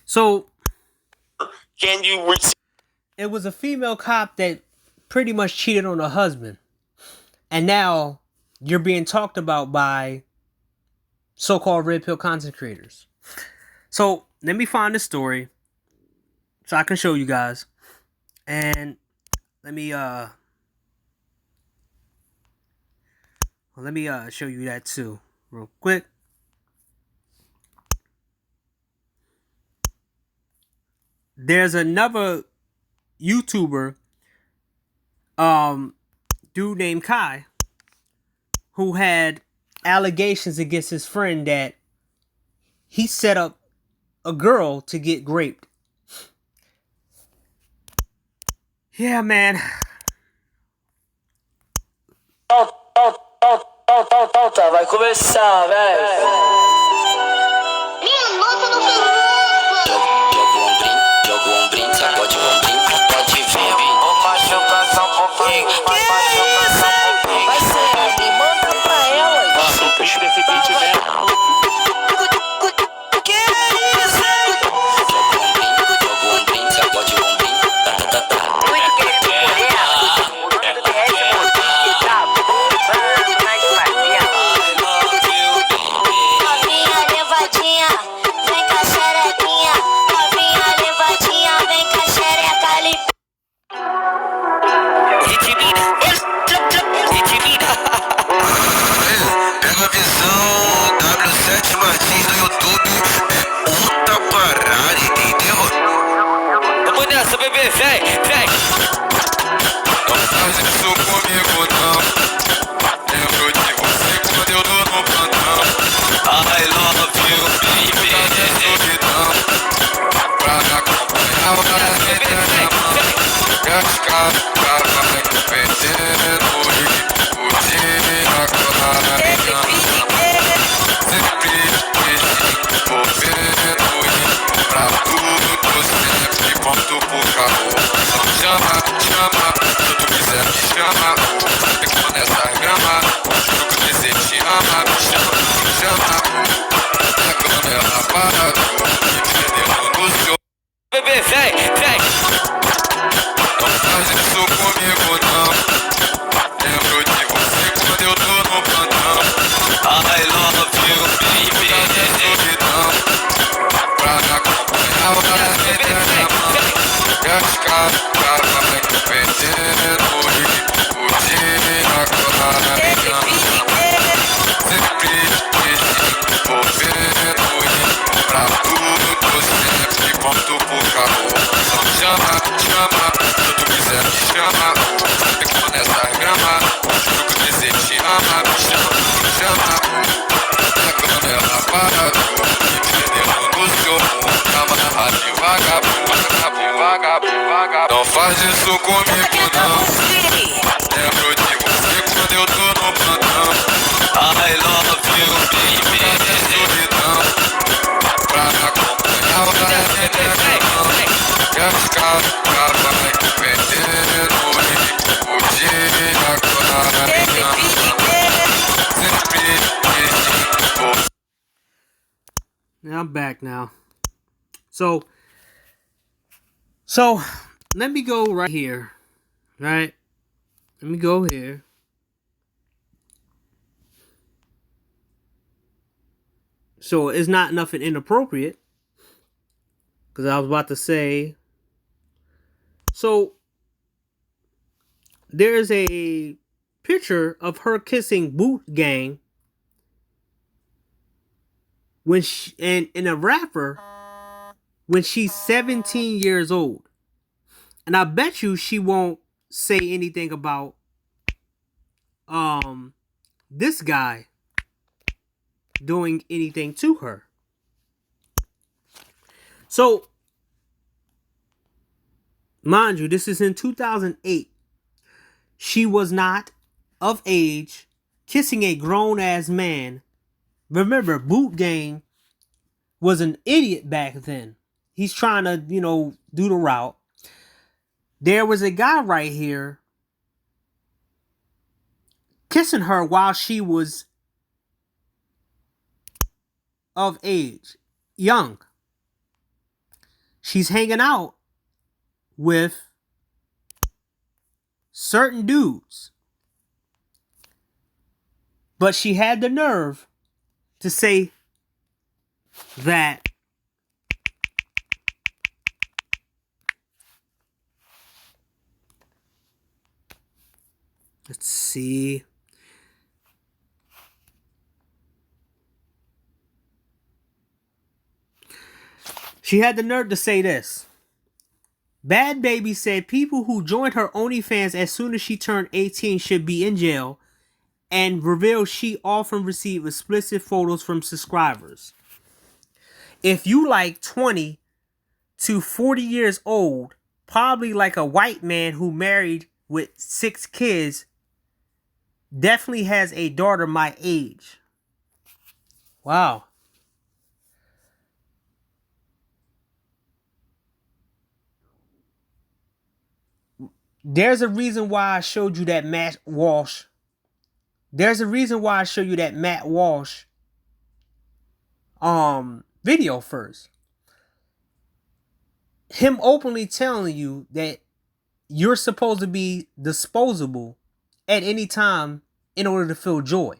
So, Can you it was a female cop that pretty much cheated on her husband. And now you're being talked about by so-called red pill content creators. So, let me find this story so I can show you guys. And let me show you that too real quick. there's another YouTuber, dude named Kai, who had allegations against his friend that he set up a girl to get raped. Yeah, man. Vai começar, velho. Joga o ombrinho, sacode o ombrinho, pode vir. Vou machucar só um pouquinho, vai machucar só um pouquinho. Vai ser, me manda pra ela. Maluca, esse beat mesmo. Que isso? Joga o ombrinho, sacode o ombrinho, Muito querido por ela. Novinha levadinha, vem com a xerequinha. Novinha levadinha, vem com a xereca ali. Pega a visão, W7 Martins no YouTube. É outra parada, entendeu? Vamos nessa, bebê, vem. Não faz isso comigo, não. Lembro de você quando eu tô no plantão. I love you, baby. Solidão, pra me acompanhar, o cara meter na mão. E as caras vai perdendo e curtir agora na minha. Sempre quis envolvendo e pra tudo sempre ponto pro carro. Chama, se tu quiser me chama. Fico nessa grama, juro que você te ama. Chama, a cama ela para me perdendo no seu. Bebê, vem. Não faz isso comigo, não. Lembro de você quando eu tô no plantão. I love you, baby. Solidão, pra me acompanhar, o cara meter na mão. E as caras vai perdendo e curtir agora na minha. Sempre quis envolvendo e pra tudo sempre ponto pro carro. Chama, se tu quiser me chama. Fico nessa grama, juro que você te ama. Chama, a cama ela para me perdendo no seu mundo. Amarra devagar. Não faz isso comigo, não. Lembro de você quando eu tô no plantão. I love you, baby. Solidão, pra me acompanhar, o cara meter na mão. E as caras vai perdendo e curtir agora na minha. Sempre quis envolver. I'm back now. So let me go right here. Right? Let me go here. So it's not nothing inappropriate. Because I was about to say. So there's a picture of her kissing Boot Gang when she, and in a rapper when she's 17 years old. And I bet you she won't say anything about this guy doing anything to her. So, mind you, this is in 2008. She was not of age kissing a grown-ass man. Remember, Boot Gang was an idiot back then. He's trying to, do the route. There was a guy right here kissing her while she was of age, young. She's hanging out with certain dudes. But she had the nerve to say that let's see. She had the nerve to say this. Bad Baby said people who joined her OnlyFans as soon as she turned 18 should be in jail, and revealed she often received explicit photos from subscribers. If you like 20 to 40 years old, probably like a white man who married with 6 kids, definitely has a daughter my age. Wow. There's a reason why I showed you that Matt Walsh. There's a reason why I showed you that Matt Walsh video first. Him openly telling you that you're supposed to be disposable at any time in order to feel joy.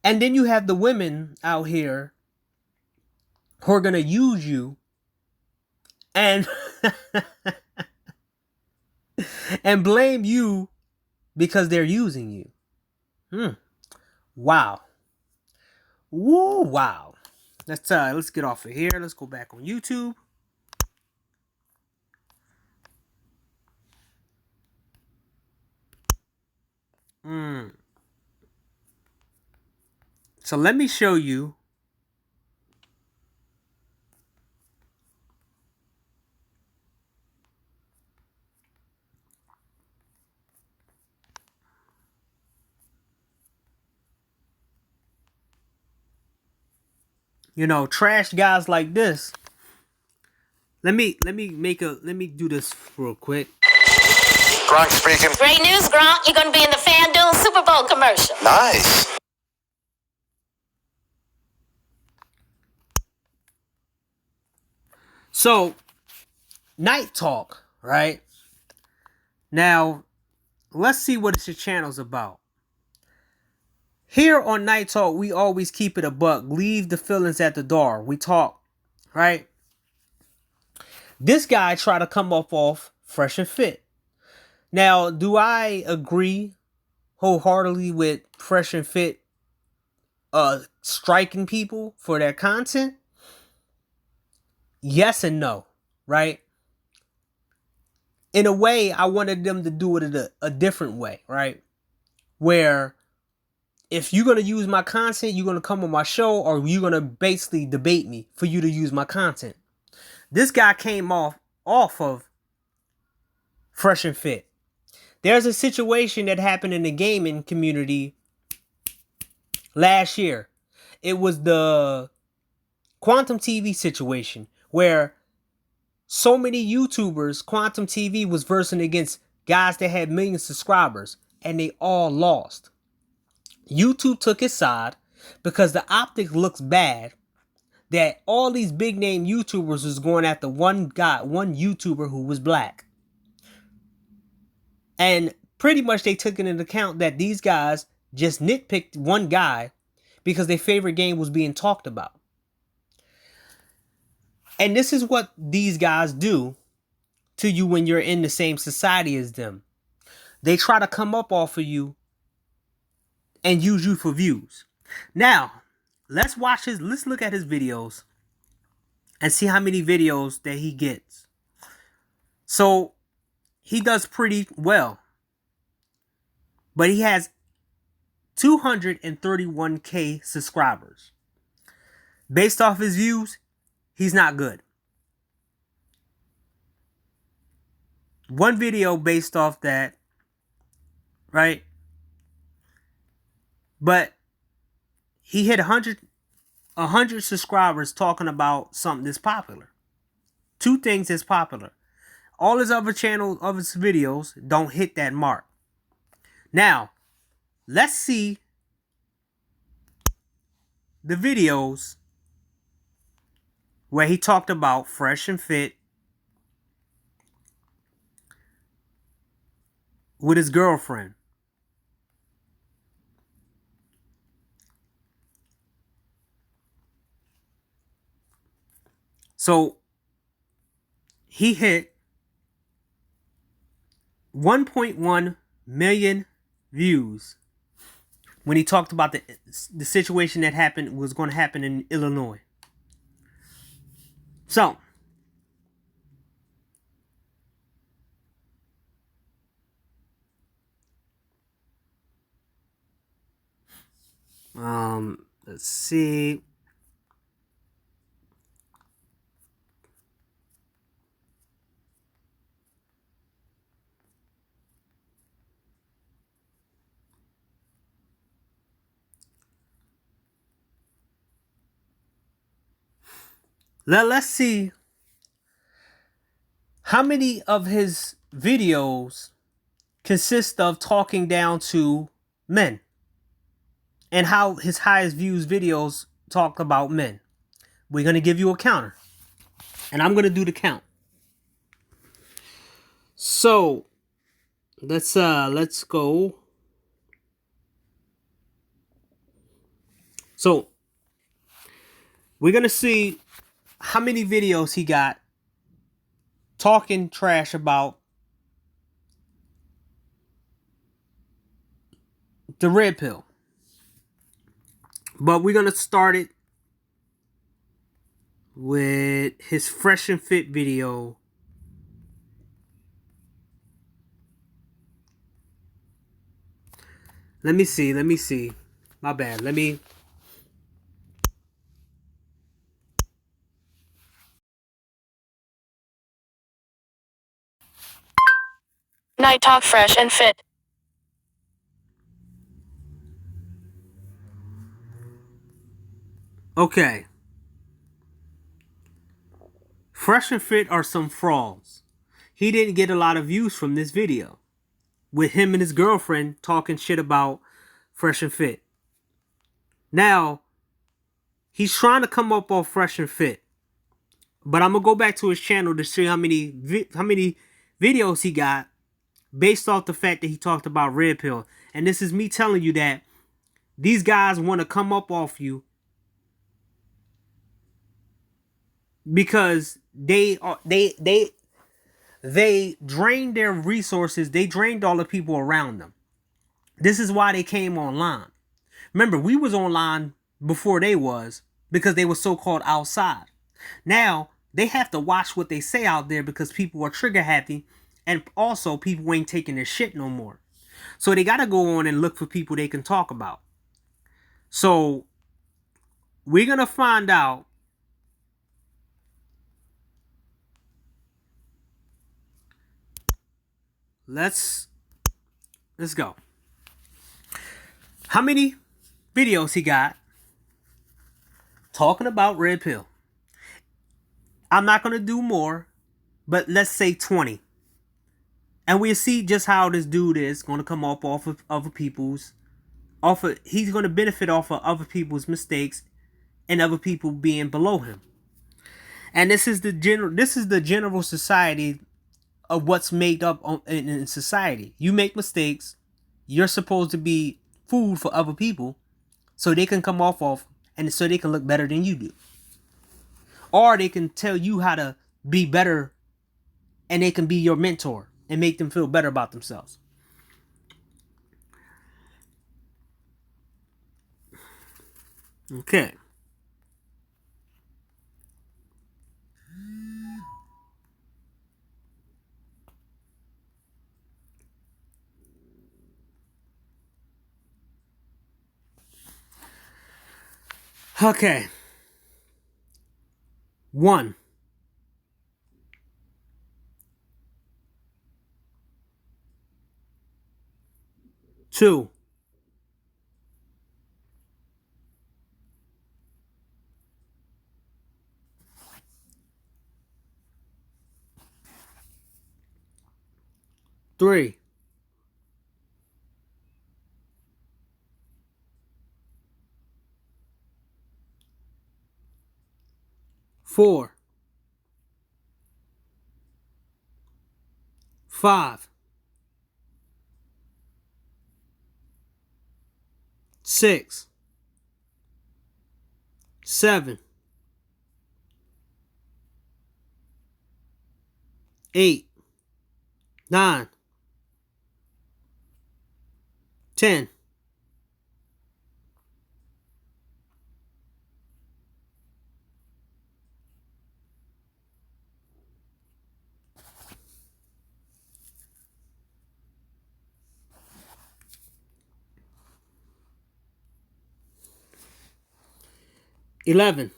And then you have the women out here who are going to use you and and blame you because they're using you. Wow. Woo, wow. Let's get off of here. Let's go back on YouTube. So let me show you. You know, trash guys like this. Let me do this real quick. Gronk speaking. Great news, Gronk. You're going to be in the FanDuel Super Bowl commercial. Nice. So, Night Talk, right? Now, let's see what this channel's about. Here on Night Talk, we always keep it a buck. Leave the feelings at the door. We talk, right? This guy tried to come up off Fresh and Fit. Now, do I agree wholeheartedly with Fresh and Fit striking people for their content? Yes and no, right? In a way, I wanted them to do it a different way, right? Where if you're going to use my content, you're going to come on my show, or you're going to basically debate me for you to use my content. This guy came off of Fresh and Fit. There's a situation that happened in the gaming community last year. It was the Quantum TV situation where so many YouTubers, Quantum TV was versing against guys that had millions of subscribers, and they all lost. YouTube took his side because the optics looks bad that all these big name YouTubers was going after one YouTuber who was black. And pretty much they took it into account that these guys just nitpicked one guy because their favorite game was being talked about. And this is what these guys do to you when you're in the same society as them. They try to come up off of you and use you for views. Now, let's look at his videos and see how many videos that he gets. So, he does pretty well. But he has 231k subscribers. Based off his views, he's not good. One video based off that, right? But he hit 100 subscribers talking about something that's popular. 2 things that's popular. All his other videos don't hit that mark. Now, let's see the videos where he talked about Fresh and Fit with his girlfriend. So, he hit 1.1 million views when he talked about the situation that was going to happen in Illinois. So, Let's see. Let's see how many of his videos consist of talking down to men, and how his highest views videos talk about men. We're going to give you a counter, and I'm going to do the count. So let's go. So we're going to see how many videos he got talking trash about the red pill. But we're going to start it with his fresh and fit video. Let me see. My bad. Night Talk Fresh and Fit. Okay. Fresh and fit are some frauds. He didn't get a lot of views from this video, with him and his girlfriend talking shit about Fresh and Fit. Now, he's trying to come up off Fresh and Fit, but I'm gonna go back to his channel to see how many videos he got based off the fact that he talked about red pill. And this is me telling you that these guys want to come up off you because they drained their resources. They drained all the people around them. This is why they came online. Remember, we was online before they was, because they were so-called outside. Now, they have to watch what they say out there because people are trigger happy, and also people ain't taking their shit no more. So they got to go on and look for people they can talk about. So we're going to find out let's go. How many videos he got talking about red pill? I'm not going to do more, but let's say 20. And we'll see just how this dude is going to come up off of other people's, he's going to benefit off of other people's mistakes and other people being below him. And this is the general society of what's made up in society. You make mistakes, you're supposed to be food for other people so they can come off and so they can look better than you do. Or they can tell you how to be better, and they can be your mentor and make them feel better about themselves. Okay. Okay. 1. 2. 3. 4. 5. 6. 7. 8. 9. 10. 11.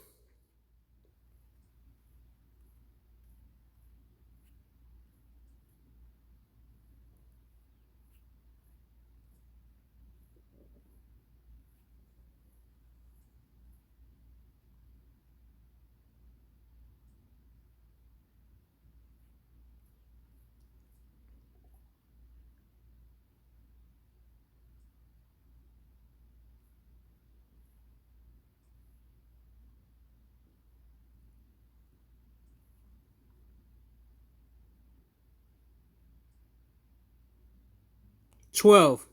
12.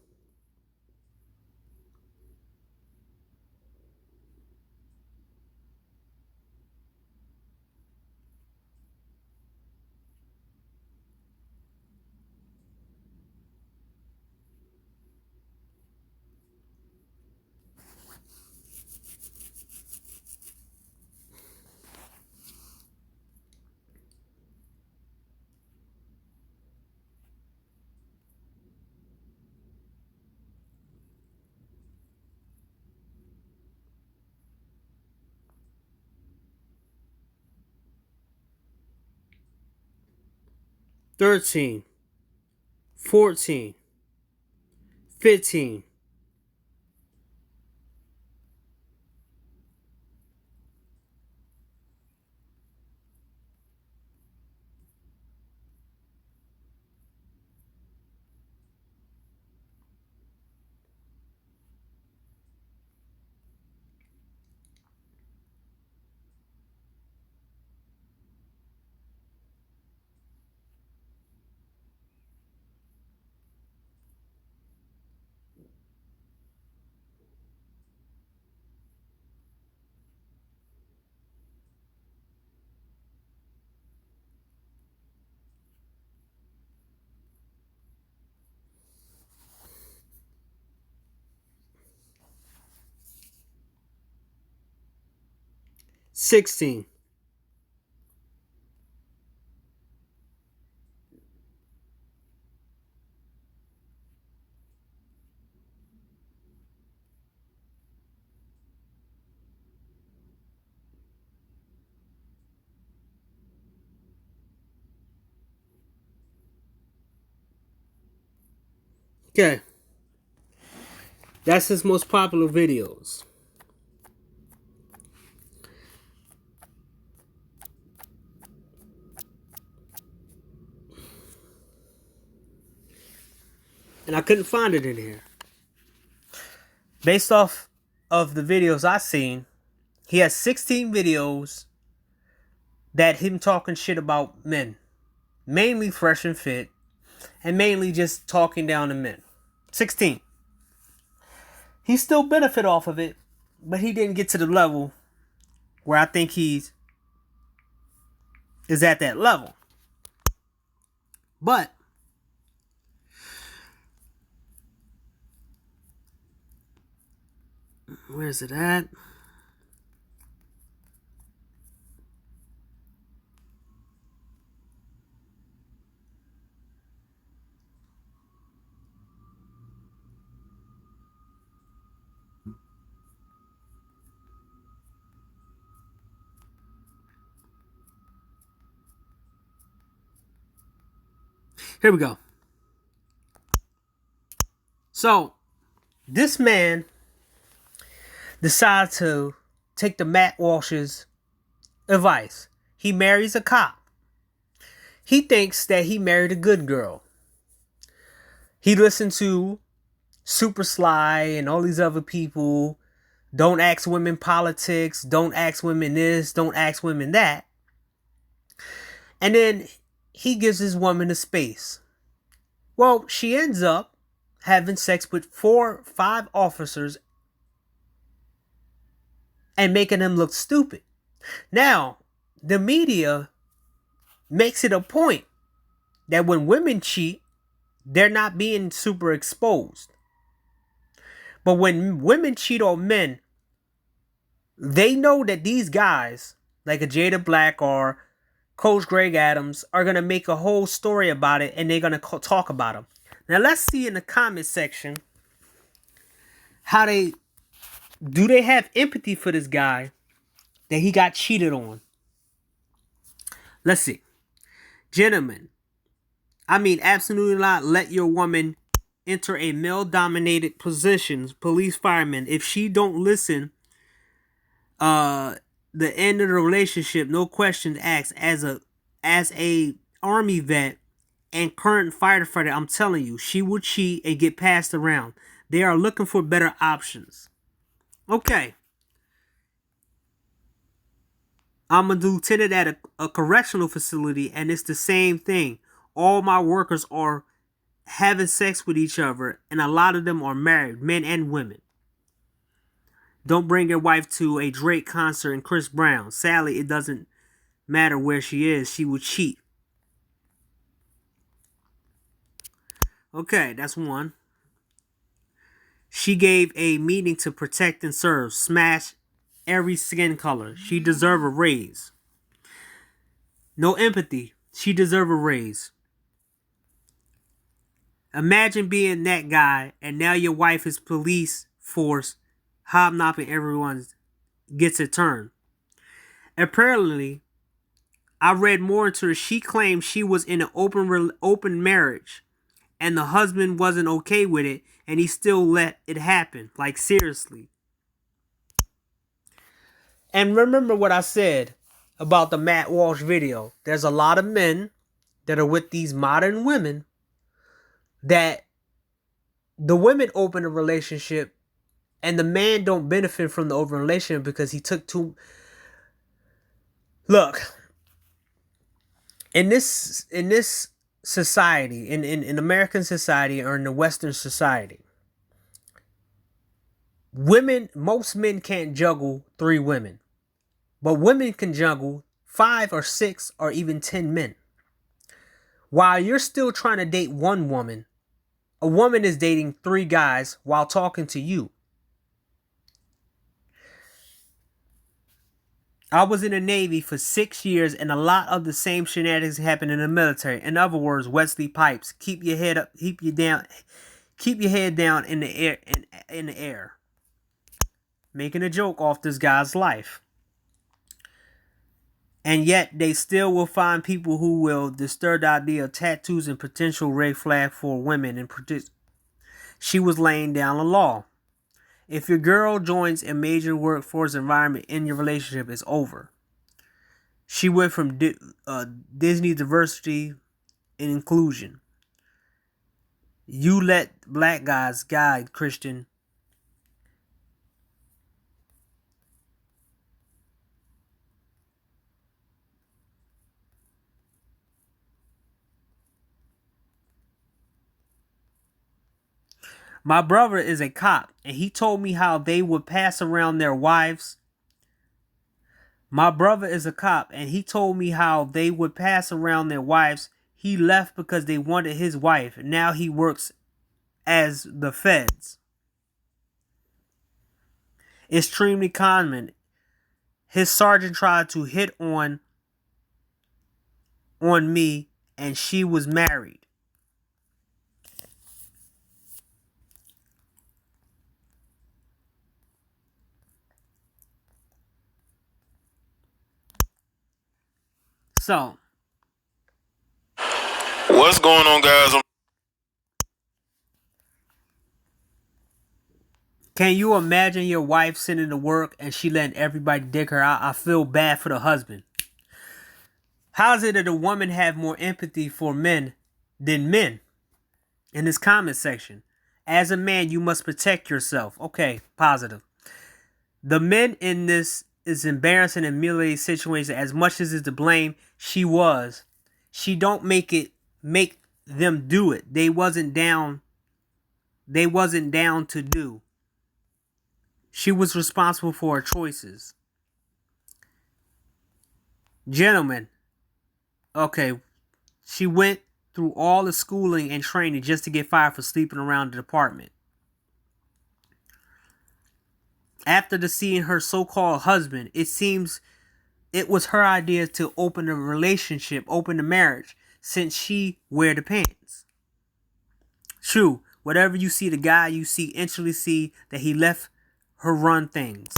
13. 14. 15. 16. Okay. That's his most popular videos. And I couldn't find it in here. Based off of the videos I seen, he has 16 videos that him talking shit about men. Mainly Fresh and Fit. And mainly just talking down to men. 16. He still benefit off of it. But he didn't get to the level where I think is at that level. But where's it at? Here we go. So, this man decided to take the Matt Walsh's advice. He marries a cop. He thinks that he married a good girl. He listened to Super Sly and all these other people. Don't ask women politics. Don't ask women this. Don't ask women that. And then he gives his woman a space. Well, she ends up having sex with 4, 5 officers and making them look stupid. Now, the media makes it a point that when women cheat, they're not being super exposed. But when women cheat on men, they know that these guys, like a Jada Black or Coach Greg Adams, are going to make a whole story about it and they're going to talk about them. Now, let's see in the comment section how they have empathy for this guy that he got cheated on. Let's see. Gentlemen, I mean, absolutely not let your woman enter a male-dominated positions, police, fireman. If she don't listen, the end of the relationship, no questions asked. As a army vet and current firefighter, I'm telling you, she will cheat and get passed around. They are looking for better options. Okay. I'm a lieutenant at a correctional facility, and it's the same thing. All my workers are having sex with each other, and a lot of them are married, men and women. Don't bring your wife to a Drake concert and Chris Brown. Sadly, it doesn't matter where she is. She will cheat. Okay, that's one. She gave a meeting to protect and serve. Smash every skin color. She deserve a raise. No empathy. She deserve a raise. Imagine being that guy, and now your wife is police force hobnobbing everyone gets a turn. Apparently, I read more into it. She claimed she was in an open marriage, and the husband wasn't okay with it, and he still let it happen. Like, seriously. And remember what I said about the Matt Walsh video. There's a lot of men that are with these modern women that the women open a relationship and the man don't benefit from the open relationship because he took too... Look, in this society, in American society or in the Western society, most men can't juggle 3 women. But women can juggle 5 or 6 or even 10 men. While you're still trying to date one woman, a woman is dating 3 guys while talking to you. I was in the Navy for 6 years, and a lot of the same shenanigans happen in the military. In other words, Wesley Pipes, keep your head up, keep your head down in the air. Making a joke off this guy's life. And yet, they still will find people who will disturb the idea of tattoos and potential red flag for women. And she was laying down the law. If your girl joins a major workforce environment in your relationship, it's over. She went from Disney diversity and inclusion. You let black guys guide, Christian. My brother is a cop, and he told me how they would pass around their wives. My brother is a cop, and he told me how they would pass around their wives. He left because they wanted his wife. Now he works as the feds. Extremely common. His sergeant tried to hit on me, and she was married. So, What's going on, guys? can you imagine your wife sending to work and she letting everybody dig her out? I feel bad for the husband. How is it that a woman have more empathy for men than men? In this comment section. As a man, you must protect yourself. Okay, positive. The men in this is embarrassing and humiliating situation. As much as it's to blame, she don't make them do it. They wasn't down to do. She was responsible for her choices. Gentlemen, okay, she went through all the schooling and training just to get fired for sleeping around the department. After seeing her so-called husband, it seems it was her idea to open a relationship, open the marriage, since she wear the pants. True, whatever you see the guy, you instantly see that he left her run things.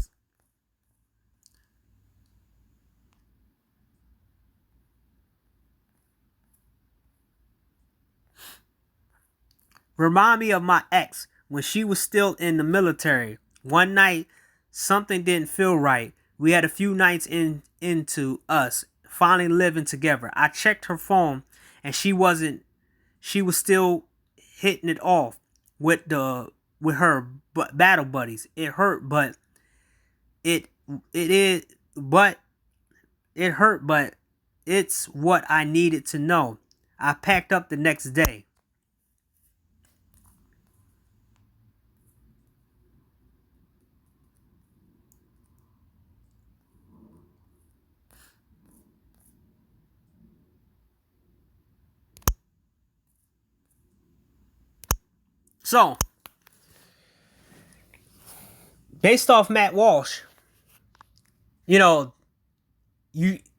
Remind me of my ex when she was still in the military. One night, something didn't feel right. We had a few nights into us finally living together. I checked her phone and she was still hitting it off with her battle buddies. It hurt, but it is but it hurt, but it's what I needed to know. I packed up the next day. So, based off Matt Walsh,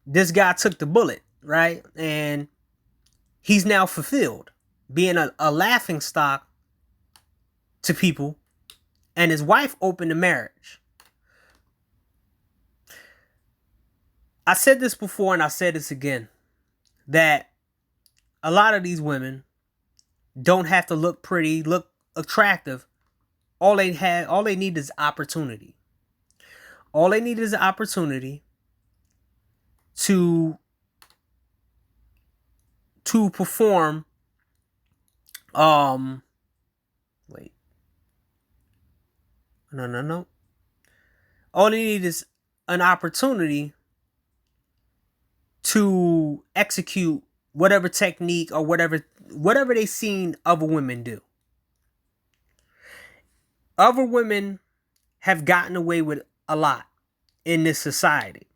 this guy took the bullet, right? And he's now fulfilled, being a laughing stock to people, and his wife opened a marriage. I said this before and I said this again, that a lot of these women don't have to look pretty, look attractive. All they need is opportunity. All they need is an opportunity to perform wait. No. All they need is an opportunity to execute whatever technique or whatever they seen other women do. Other women have gotten away with a lot in this society,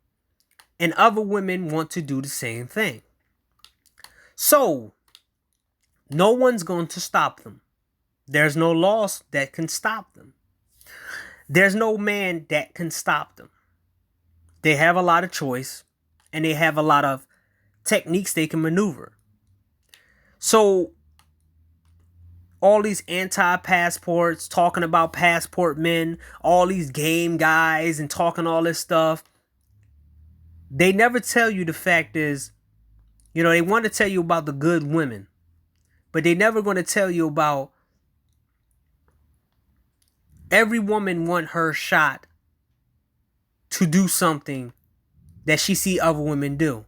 and other women want to do the same thing. So, no one's going to stop them. There's no laws that can stop them. There's no man that can stop them. They have a lot of choice, and they have a lot of techniques they can maneuver. So, all these anti-passports, talking about passport men, all these game guys and talking all this stuff, they never tell you the fact is, they want to tell you about the good women, but they never going to tell you about every woman want her shot to do something that she see other women do.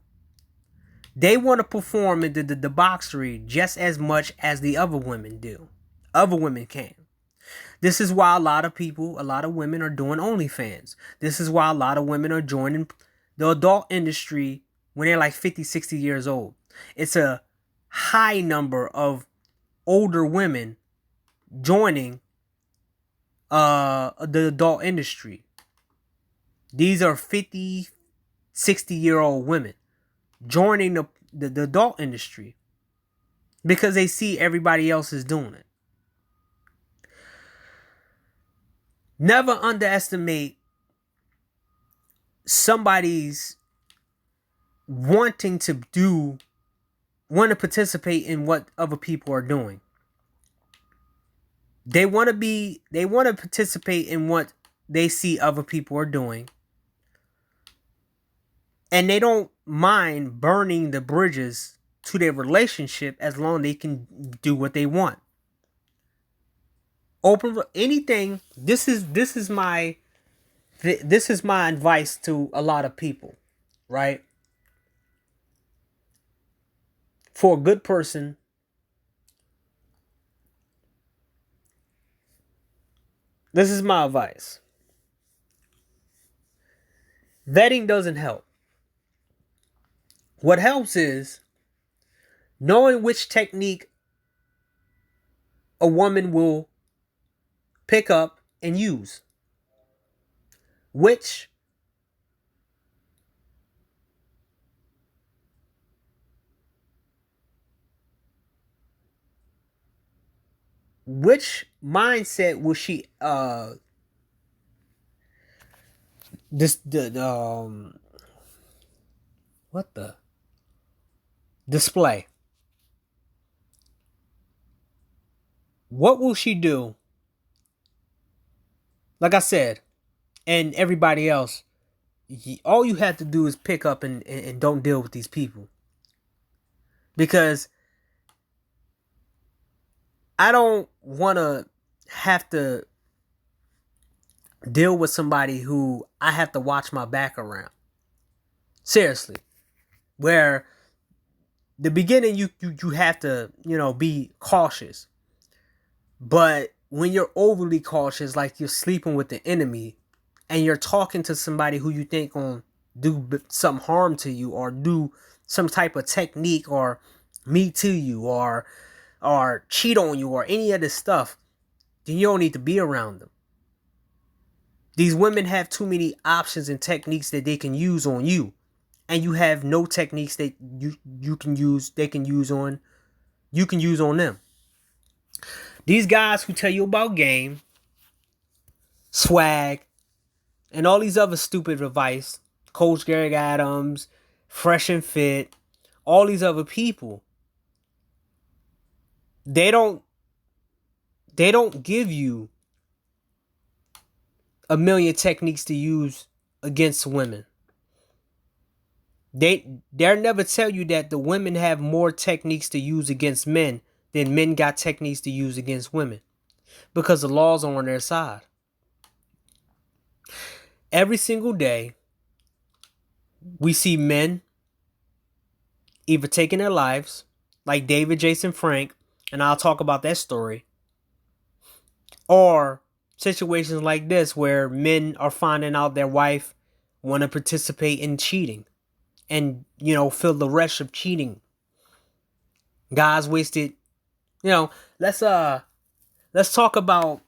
They want to perform in the debauchery just as much as the other women do. Other women can. This is why a lot of women are doing OnlyFans. This is why a lot of women are joining the adult industry when they're like 50, 60 years old. It's a high number of older women joining the adult industry. These are 50, 60-year-old women joining the adult industry because they see everybody else is doing it. Never underestimate somebody's wanting to participate in what other people are doing. They want to participate in what they see other people are doing. And they don't mind burning the bridges to their relationship as long as they can do what they want. Open anything. This is my advice to a lot of people, right? For a good person, this is my advice. Vetting doesn't help. What helps is knowing which technique a woman will pick up and use. Which mindset will she display? What will she do? Like I said, and everybody else, all you have to do is pick up and don't deal with these people. Because I don't want to have to deal with somebody who I have to watch my back around. Seriously. Where the beginning you have to, be cautious. But when you're overly cautious, like you're sleeping with the enemy and you're talking to somebody who you think gonna do some harm to you or do some type of technique or me to you or cheat on you or any of this stuff, then you don't need to be around them. These women have too many options and techniques that they can use on you, and you have no techniques that you can use on them. These guys who tell you about game, swag, and all these other stupid advice, Coach Greg Adams, Fresh and Fit, all these other people, they don't give you a million techniques to use against women. They'll never tell you that the women have more techniques to use against men than men got techniques to use against women, because the laws are on their side. Every single day, we see men either taking their lives, like David Jason Frank, and I'll talk about that story, or situations like this where men are finding out their wife want to participate in cheating and, feel the rush of cheating. Guys wasted, let's talk about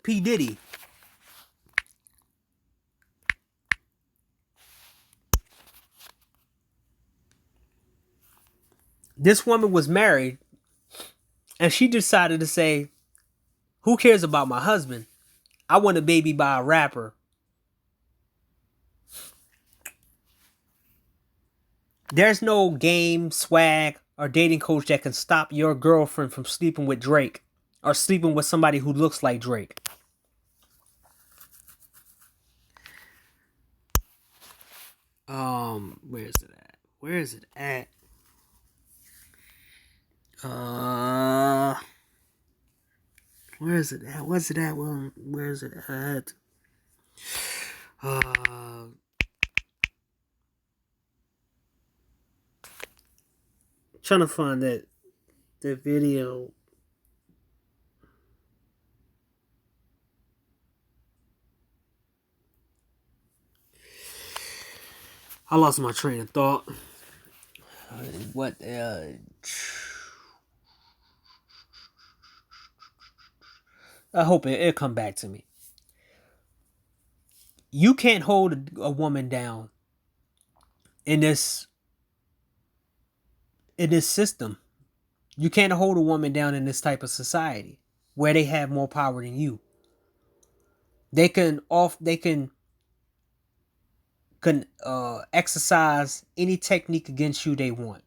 P. Diddy. This woman was married and she decided to say, who cares about my husband? I want a baby by a rapper. There's no game, swag, or dating coach that can stop your girlfriend from sleeping with Drake or sleeping with somebody who looks like Drake. Where is it at? Where is it at? Where is it at? Where's it at? Where is it at? Trying to find the video. I lost my train of thought. What? I hope it'll come back to me. You can't hold a woman down in this system. You can't hold a woman down in this type of society where they have more power than you. They can exercise any technique against you they want.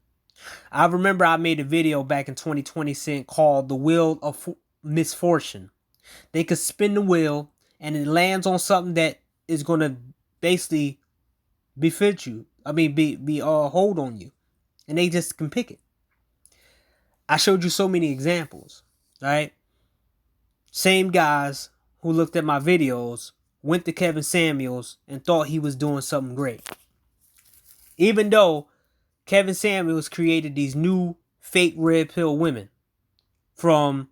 I remember I made a video back in 2020 called "The Wheel of Misfortune." They could spin the wheel and it lands on something that is gonna basically befit you. Be hold on you, and they just can pick it. I showed you so many examples, right? Same guys who looked at my videos went to Kevin Samuels and thought he was doing something great. Even though Kevin Samuels created these new fake red pill women from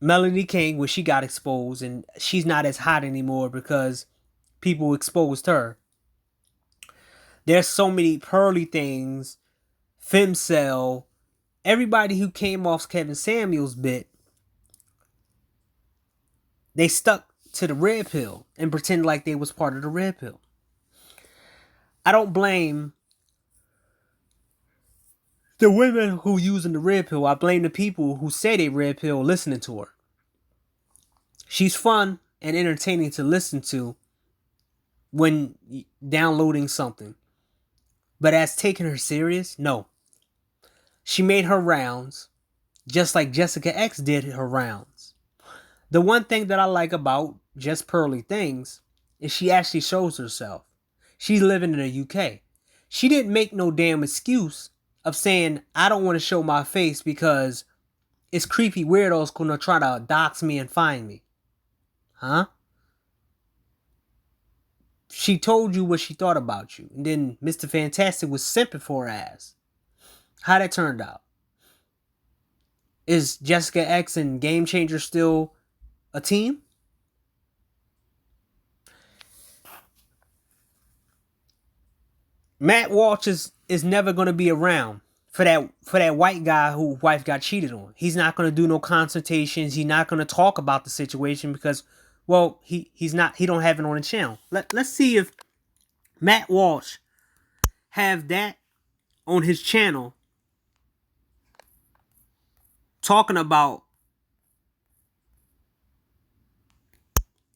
Melanie King, where she got exposed and she's not as hot anymore because people exposed her. There's so many Pearly Things, Femcell, everybody who came off Kevin Samuels' bit, they stuck to the red pill and pretend like they was part of the red pill. I don't blame the women who using the red pill. I blame the people who say they red pill listening to her. She's fun and entertaining to listen to when downloading something. But as taking her serious, no. She made her rounds just like Jessica X did her rounds. The one thing that I like about Just Pearly Things is she actually shows herself. She's living in the UK. She didn't make no damn excuse of saying, I don't want to show my face because it's creepy weirdos gonna try to dox me and find me. Huh? She told you what she thought about you. And then Mr. Fantastic was simping for her ass. How that turned out? Is Jessica X and Game Changer still a team? Matt Walsh is never going to be around for that white guy whose wife got cheated on. He's not going to do no consultations. He's not going to talk about the situation because, well, he don't have it on the channel. Let's see if Matt Walsh have that on his channel talking about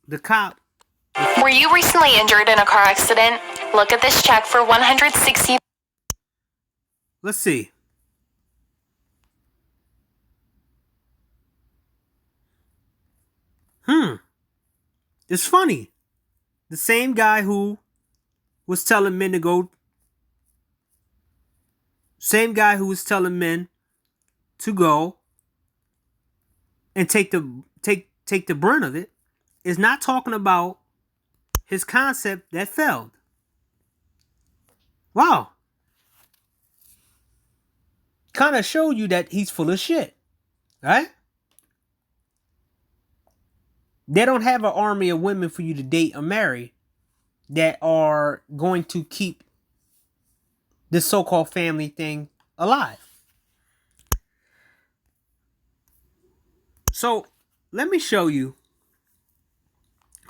the cop. Were you recently injured in a car accident? Look at this check for $160. Let's see. It's funny. The same guy who was telling men to go. Same guy who was telling men to go and take the brunt of it is not talking about his concept that failed. Wow. Kind of show you that he's full of shit. Right? They don't have an army of women for you to date or marry that are going to keep this so-called family thing alive. So, let me show you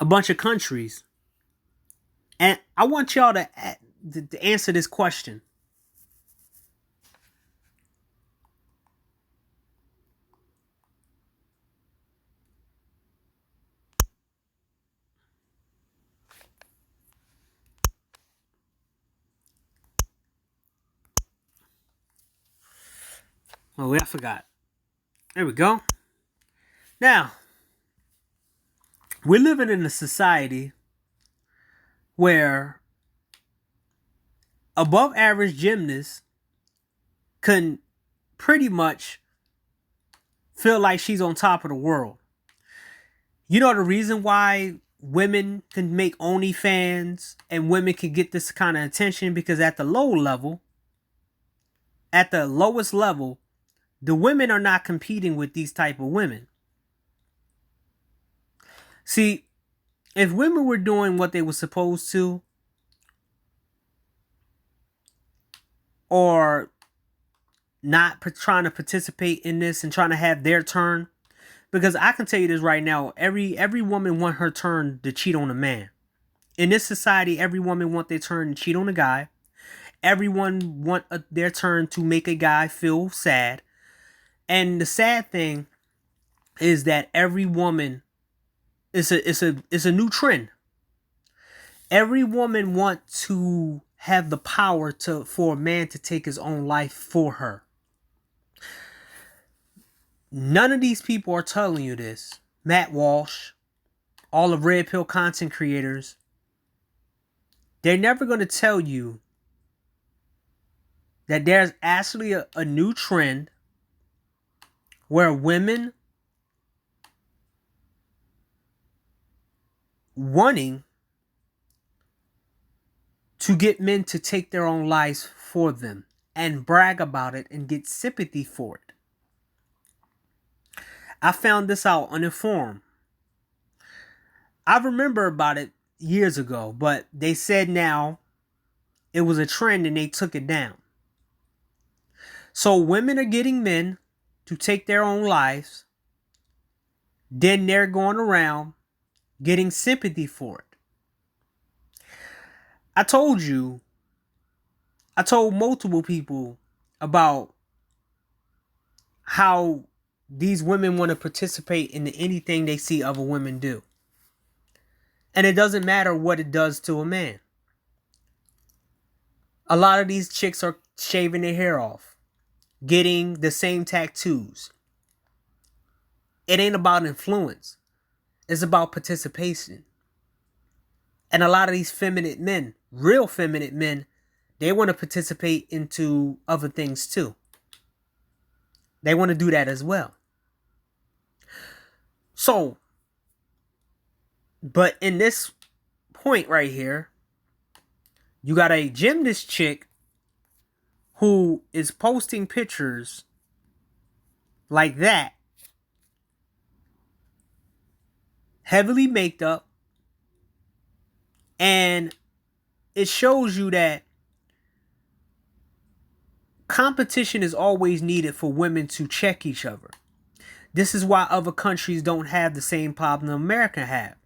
a bunch of countries. And I want y'all to answer this question. Oh, wait, I forgot. There we go. Now, we're living in a society where above average gymnasts can pretty much feel like she's on top of the world. You know the reason why women can make OnlyFans and women can get this kind of attention? Because at the lowest level, the women are not competing with these type of women. See, if women were doing what they were supposed to, or not trying to participate in this and trying to have their turn, because I can tell you this right now, every woman want her turn to cheat on a man. In this society, every woman want their turn to cheat on a guy. Everyone want their turn to make a guy feel sad. And the sad thing is that every woman, it's a new trend. Every woman wants to have the power for a man to take his own life for her. None of these people are telling you this. Matt Walsh, all the Red Pill content creators, they're never going to tell you that there's actually a new trend where women wanting to get men to take their own lives for them and brag about it and get sympathy for it. I found this out uninformed. I remember about it years ago, but they said now it was a trend and they took it down. So women are getting men to take their own lives. Then they're going around getting sympathy for it. I told multiple people about how these women want to participate in anything they see other women do. And it doesn't matter what it does to a man. A lot of these chicks are shaving their hair off, getting the same tattoos. It ain't about influence. It's about participation. And a lot of these feminine men, real feminine men, they want to participate into other things too. They want to do that as well. So, but in this point right here, you got a gymnast chick who is posting pictures like that, heavily maked up, and it shows you that competition is always needed for women to check each other. This is why other countries don't have the same problem America have.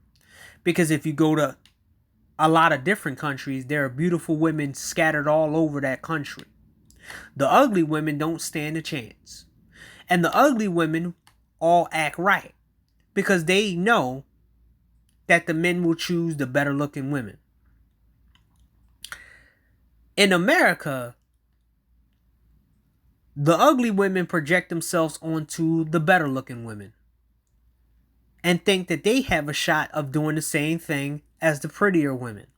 Because if you go to a lot of different countries, there are beautiful women scattered all over that country. The ugly women don't stand a chance. And the ugly women all act right because they know that the men will choose the better looking women. In America, the ugly women project themselves onto the better looking women and think that they have a shot of doing the same thing as the prettier women.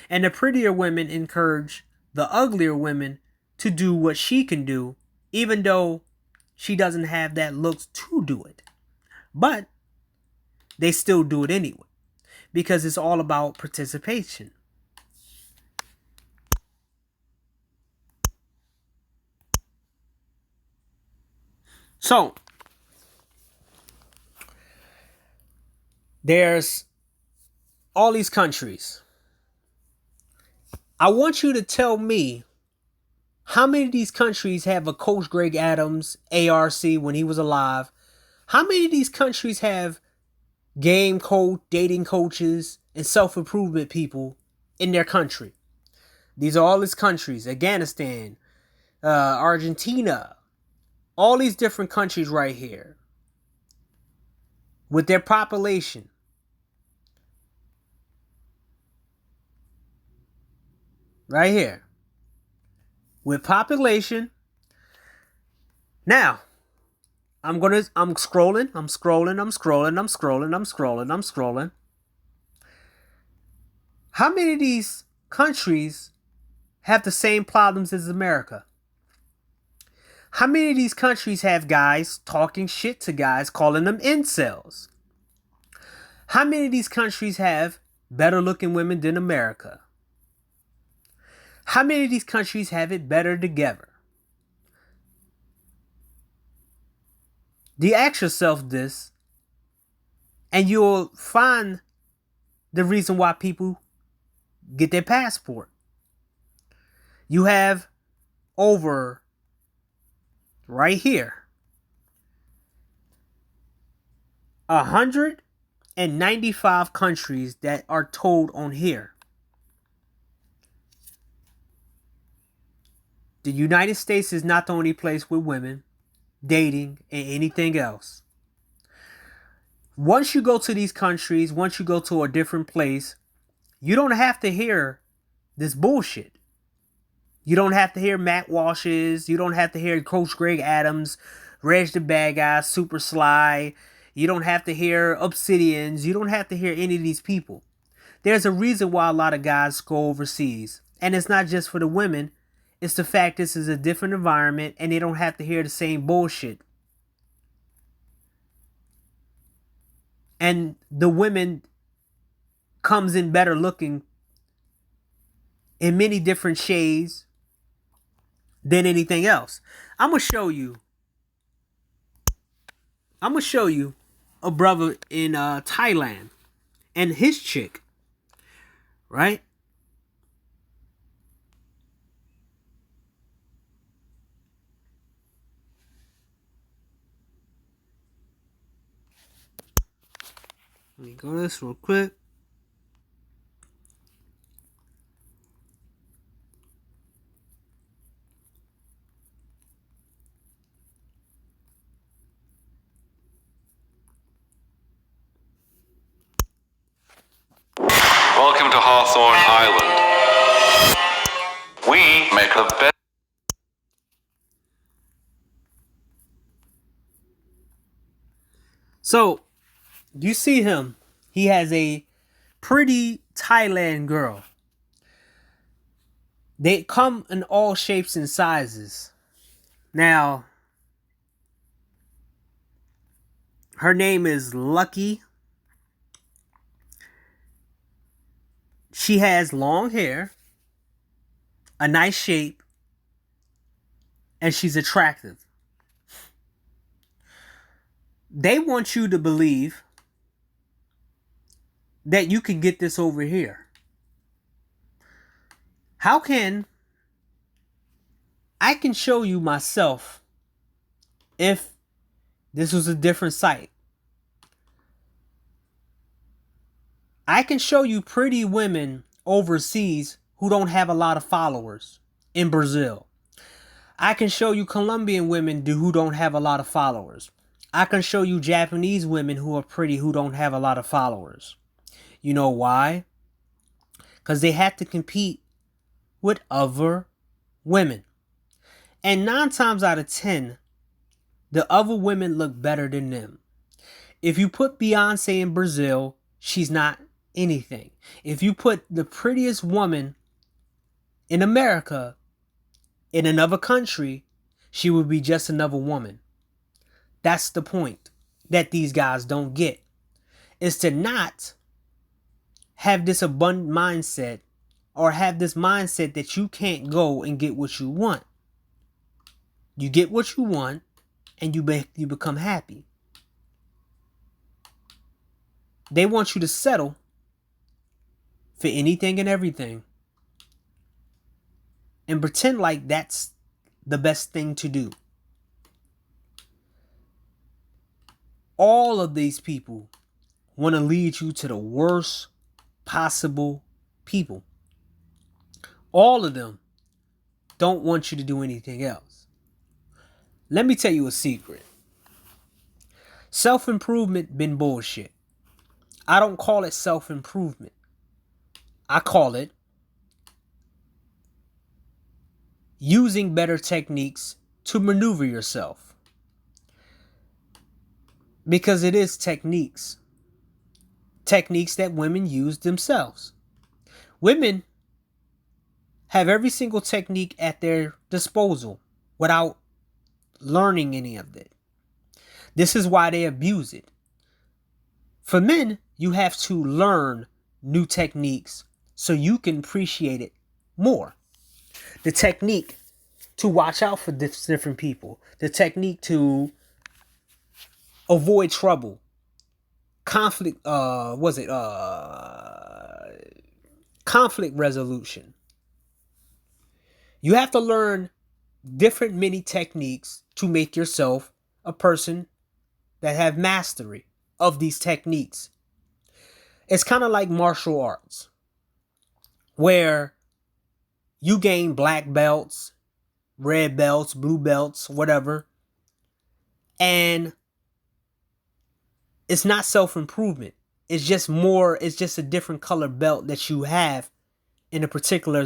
And the prettier women encourage the uglier women to do what she can do, even though she doesn't have that looks to do it. But they still do it anyway, because it's all about participation. So, there's all these countries. I want you to tell me how many of these countries have a Coach Greg Adams, ARC, when he was alive. How many of these countries have game coach, dating coaches, and self-improvement people in their country? These are all these countries. Afghanistan, Argentina, all these different countries right here with their population. Right here. With population. Now, I'm scrolling. How many of these countries have the same problems as America? How many of these countries have guys talking shit to guys, calling them incels? How many of these countries have better looking women than America? How many of these countries have it better together? Do you ask yourself this, and you'll find the reason why people get their passport. You have over, right here, 195 countries that are told on here. The United States is not the only place with women, dating, and anything else. Once you go to these countries, once you go to a different place, you don't have to hear this bullshit. You don't have to hear Matt Walsh's. You don't have to hear Coach Greg Adams, Reg the Bad Guy, Super Sly. You don't have to hear Obsidians. You don't have to hear any of these people. There's a reason why a lot of guys go overseas. And it's not just for the women. It's the fact this is a different environment and they don't have to hear the same bullshit. And the women comes in better looking in many different shades than anything else. I'm going to show you a brother in Thailand and his chick, right? Let me go to this real quick. Welcome to Hawthorne Island. We make the best. So, you see him. He has a pretty Thailand girl. They come in all shapes and sizes. Now, her name is Lucky. She has long hair, a nice shape, and she's attractive. They want you to believe that you can get this over here. How can I can show you myself if this was a different site? I can show you pretty women overseas who don't have a lot of followers in Brazil. I can show you Colombian women who don't have a lot of followers. I can show you Japanese women who are pretty who don't have a lot of followers. You know why? Because they have to compete with other women. And 9 times out of 10, the other women look better than them. If you put Beyonce in Brazil, she's not anything. If you put the prettiest woman in America in another country, she would be just another woman. That's the point that these guys don't get. Is to not have this abundant mindset or have this mindset that you can't go and get what you want. You get what you want and you become happy. They want you to settle for anything and everything and pretend like that's the best thing to do. All of these people want to lead you to the worst possible people. All of them don't want you to do anything else. Let me tell you a secret. Self-improvement been bullshit. I don't call it self-improvement. I call it using better techniques to maneuver yourself. Because it is techniques. Techniques that women use themselves. Women have every single technique at their disposal without learning any of it. This is why they abuse it. For men, you have to learn new techniques so you can appreciate it more. The technique to watch out for different people. The technique to avoid trouble. Conflict resolution. You have to learn different many techniques to make yourself a person that have mastery of these techniques. It's kind of like martial arts, where you gain black belts, red belts, blue belts, whatever, and it's not self-improvement. It's just a different color belt that you have in a particular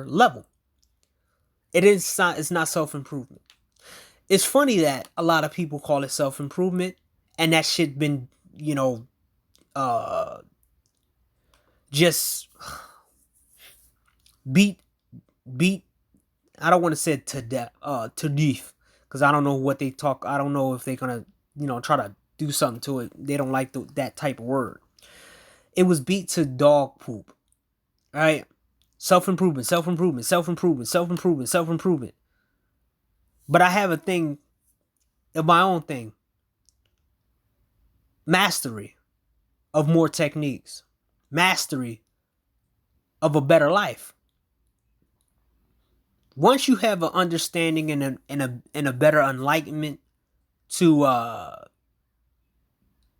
level. It's not self-improvement. It's funny that a lot of people call it self-improvement, and that shit been, just beat. I don't want to say to death, because I don't know what they talk. I don't know if they're gonna, try to do something to it. They don't like that type of word. It was beat to dog poop, right? Self-improvement. But I have a thing, of my own thing. Mastery of more techniques. Mastery of a better life. Once you have an understanding and a better enlightenment to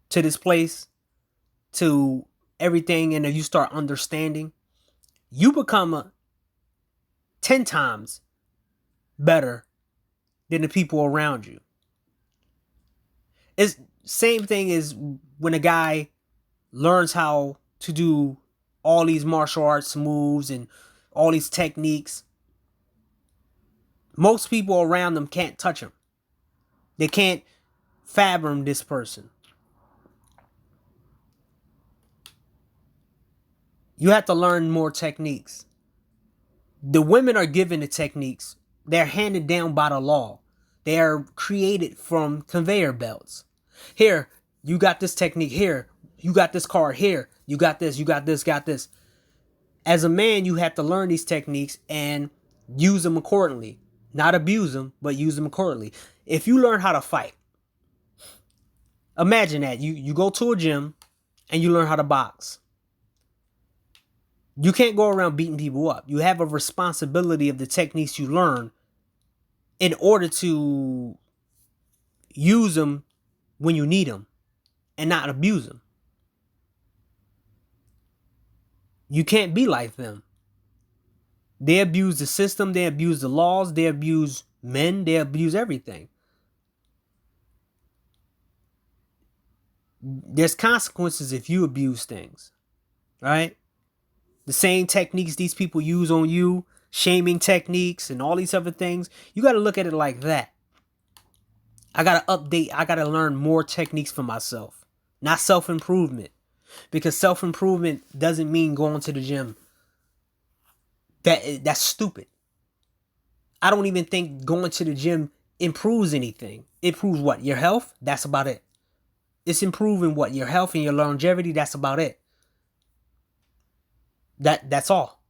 this place, to everything, and you start understanding, you become 10 times better than the people around you. It's same thing as when a guy learns how to do all these martial arts moves and all these techniques. Most people around them can't touch him. They can't fathom this person. You have to learn more techniques. The women are given the techniques. They're handed down by the law. They are created from conveyor belts. Here, you got this technique. Here, you got this card. Here, you got this, got this. As a man, you have to learn these techniques and use them accordingly. Not abuse them, but use them accordingly. If you learn how to fight, imagine that. You go to a gym and you learn how to box. You can't go around beating people up. You have a responsibility of the techniques you learn in order to use them when you need them and not abuse them. You can't be like them. They abuse the system. They abuse the laws. They abuse men. They abuse everything. There's consequences if you abuse things, right? The same techniques these people use on you, shaming techniques and all these other things, you got to look at it like that. I got to update. I got to learn more techniques for myself, not self-improvement, because self-improvement doesn't mean going to the gym. That's stupid. I don't even think going to the gym improves anything. It improves what? Your health? That's about it. It's improving what? Your health and your longevity? That's about it. That's all.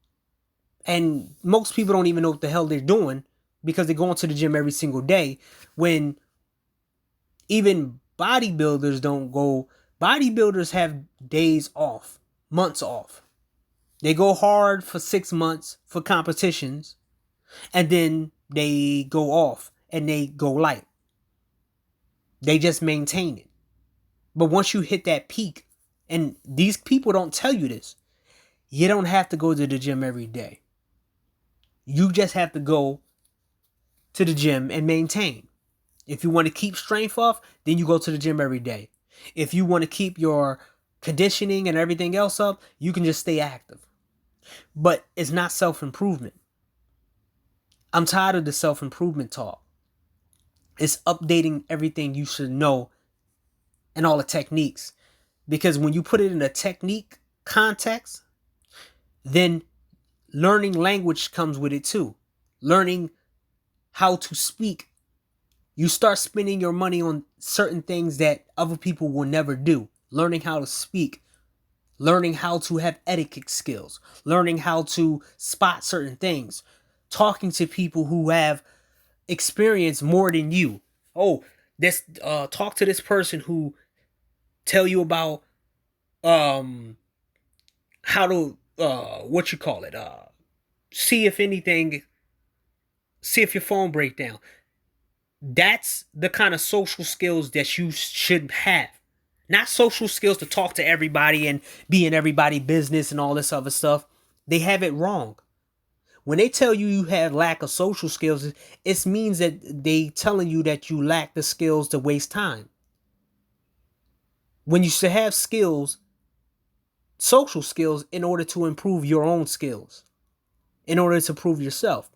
And most people don't even know what the hell they're doing because they're going to the gym every single day, when even bodybuilders don't go. Bodybuilders have days off, months off. They go hard for 6 months for competitions, and then they go off and they go light. They just maintain it. But once you hit that peak, and these people don't tell you this, you don't have to go to the gym every day. You just have to go to the gym and maintain. If you want to keep strength up, then you go to the gym every day. If you want to keep your conditioning and everything else up, you can just stay active. But it's not self-improvement. I'm tired of the self-improvement talk. It's updating everything you should know and all the techniques. Because when you put it in a technique context, then learning language comes with it too. Learning how to speak. You start spending your money on certain things that other people will never do. Learning how to speak. Learning how to have etiquette skills. Learning how to spot certain things. Talking to people who have experience more than you. Oh, talk to this person who tell you about how to see if your phone break down. That's the kind of social skills that you should have. Not social skills to talk to everybody and be in everybody's business and all this other stuff. They have it wrong. When they tell you have lack of social skills, it means that they telling you that you lack the skills to waste time. When you should have skills, social skills, in order to improve your own skills, in order to prove yourself.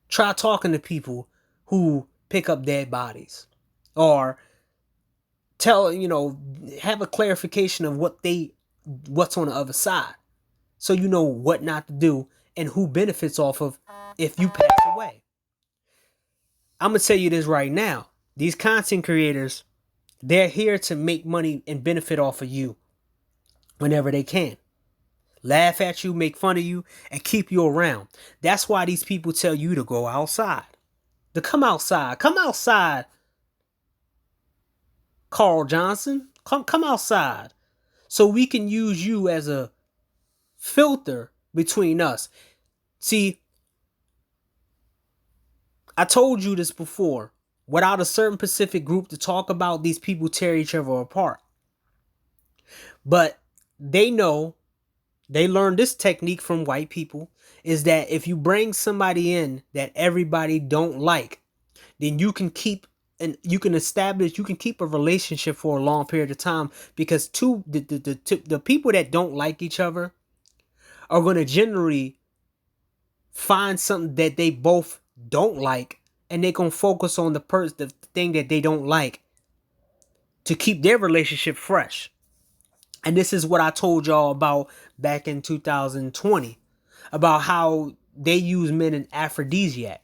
Try talking to people who pick up dead bodies, or have a clarification of what's on the other side, so you know what not to do and who benefits off of if you pass away. I'm gonna tell you this right now. These content creators, they're here to make money and benefit off of you whenever they can. Laugh at you, make fun of you, and keep you around. That's why these people tell you to go outside. To come outside. Come outside, Carl Johnson. Come outside. So we can use you as a filter between us. See, I told you this before. Without a certain specific group to talk about, these people tear each other apart. But they know, they learned this technique from white people, is that if you bring somebody in that everybody don't like, then you can keep you can keep a relationship for a long period of time, because the people that don't like each other are going to generally find something that they both don't like, and they're going to focus on the thing that they don't like to keep their relationship fresh. And this is what I told y'all about back in 2020, about how they use men in aphrodisiac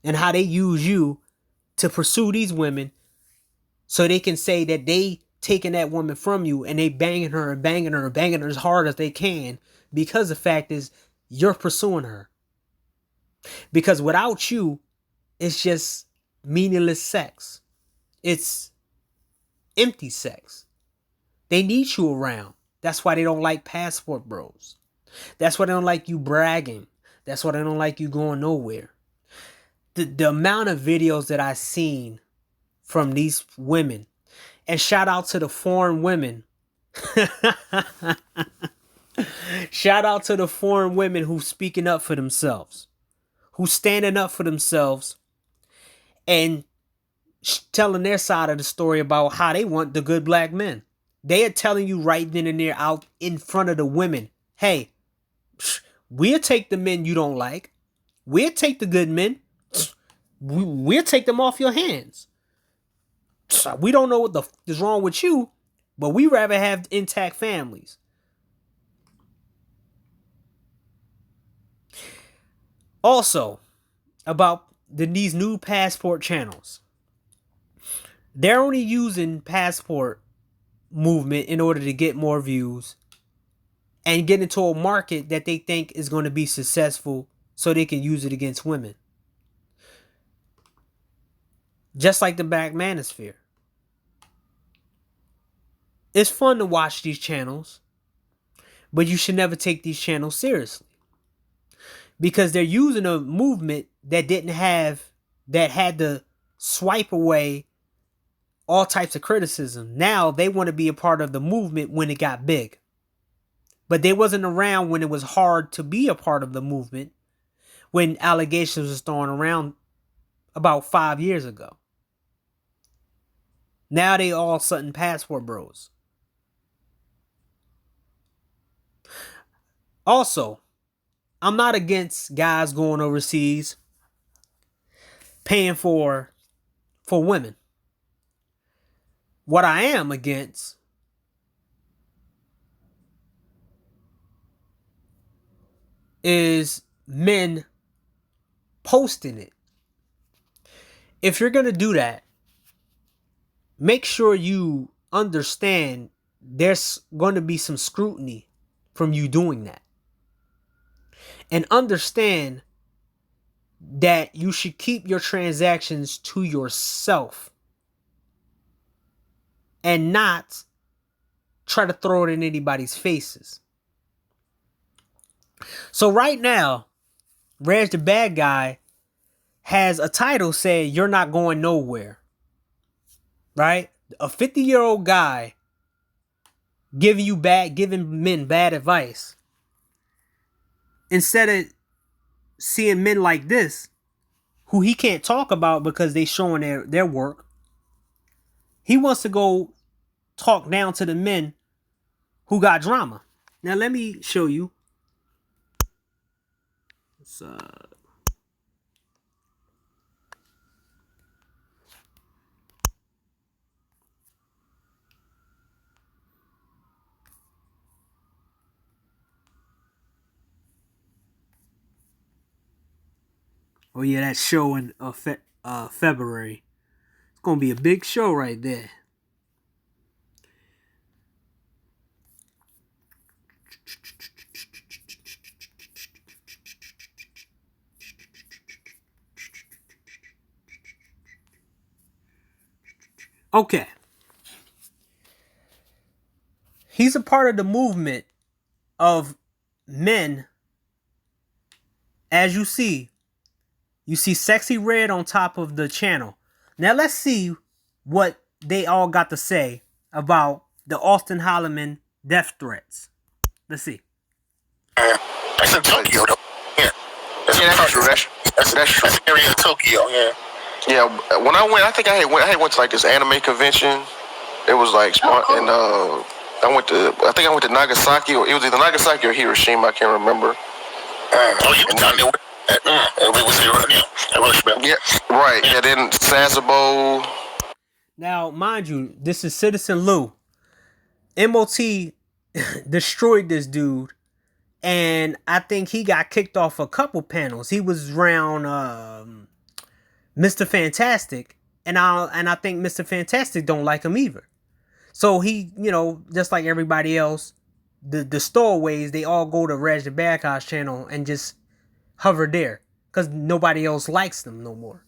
and how they use you to pursue these women so they can say that they taking that woman from you and they banging her and banging her and banging her as hard as they can, because the fact is you're pursuing her. Because without you, it's just meaningless sex. It's empty sex. They need you around. That's why they don't like passport bros. That's why they don't like you bragging. That's why they don't like you going nowhere. The amount of videos that I've seen from these women, and shout out to the foreign women. Shout out to the foreign women who's speaking up for themselves, who's standing up for themselves and telling their side of the story about how they want the good black men. They are telling you right then and there out in front of the women, hey, we'll take the men you don't like. We'll take the good men. We'll take them off your hands. We don't know what the is wrong with you, but we rather have intact families. Also, about these new passport channels. They're only using passport movement in order to get more views and get into a market that they think is going to be successful so they can use it against women. Just like the Black Manosphere. It's fun to watch these channels, but you should never take these channels seriously. Because they're using a movement that had to swipe away all types of criticism. Now they want to be a part of the movement when it got big. But they wasn't around when it was hard to be a part of the movement, when allegations was thrown around about 5 years ago. Now they all sudden passport bros. Also, I'm not against guys going overseas paying for women. What I am against is men posting it. If you're going to do that, make sure you understand there's going to be some scrutiny from you doing that. And understand that you should keep your transactions to yourself and not try to throw it in anybody's faces. So right now, Reg the Bad Guy has a title saying you're not going nowhere. Right? A 50-year-old guy giving men bad advice. Instead of seeing men like this, who he can't talk about because they showing their work, he wants to go talk down to the men who got drama. Now let me show you. Oh yeah, that show in February. It's gonna be a big show right there. Okay. He's a part of the movement of men. As you see Sexy Red on top of the channel. Now let's see what they all got to say about the Austin Holloman death threats. Let's see. That's in Tokyo, though. Yeah. That's true. That's an area of Tokyo, yeah. Yeah, when I went, I think I had went to like this anime convention. It was like and I went to Nagasaki, or it was either Nagasaki or Hiroshima, I can't remember. You were down there. Yeah, right. And then Sasebo. Now, mind you, this is Citizen Lou. MOT destroyed this dude And I think he got kicked off a couple panels. He was around Mr. Fantastic, and I think Mr. Fantastic don't like him either. So he, just like everybody else, the stowaways, they all go to Reg the Bad Guy's channel and just hover there because nobody else likes them no more.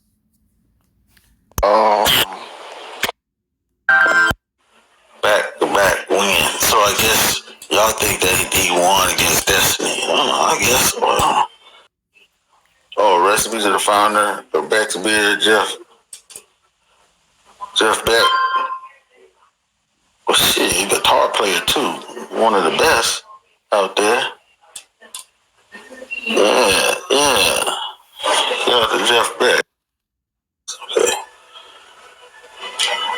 Back when. So I guess y'all think that he won against Destiny. I guess. Recipe to the founder of Back to Beer, Jeff Beck. Well, shit, he a guitar player too. One of the best out there. Yeah. Shout out to Jeff Beck. Okay.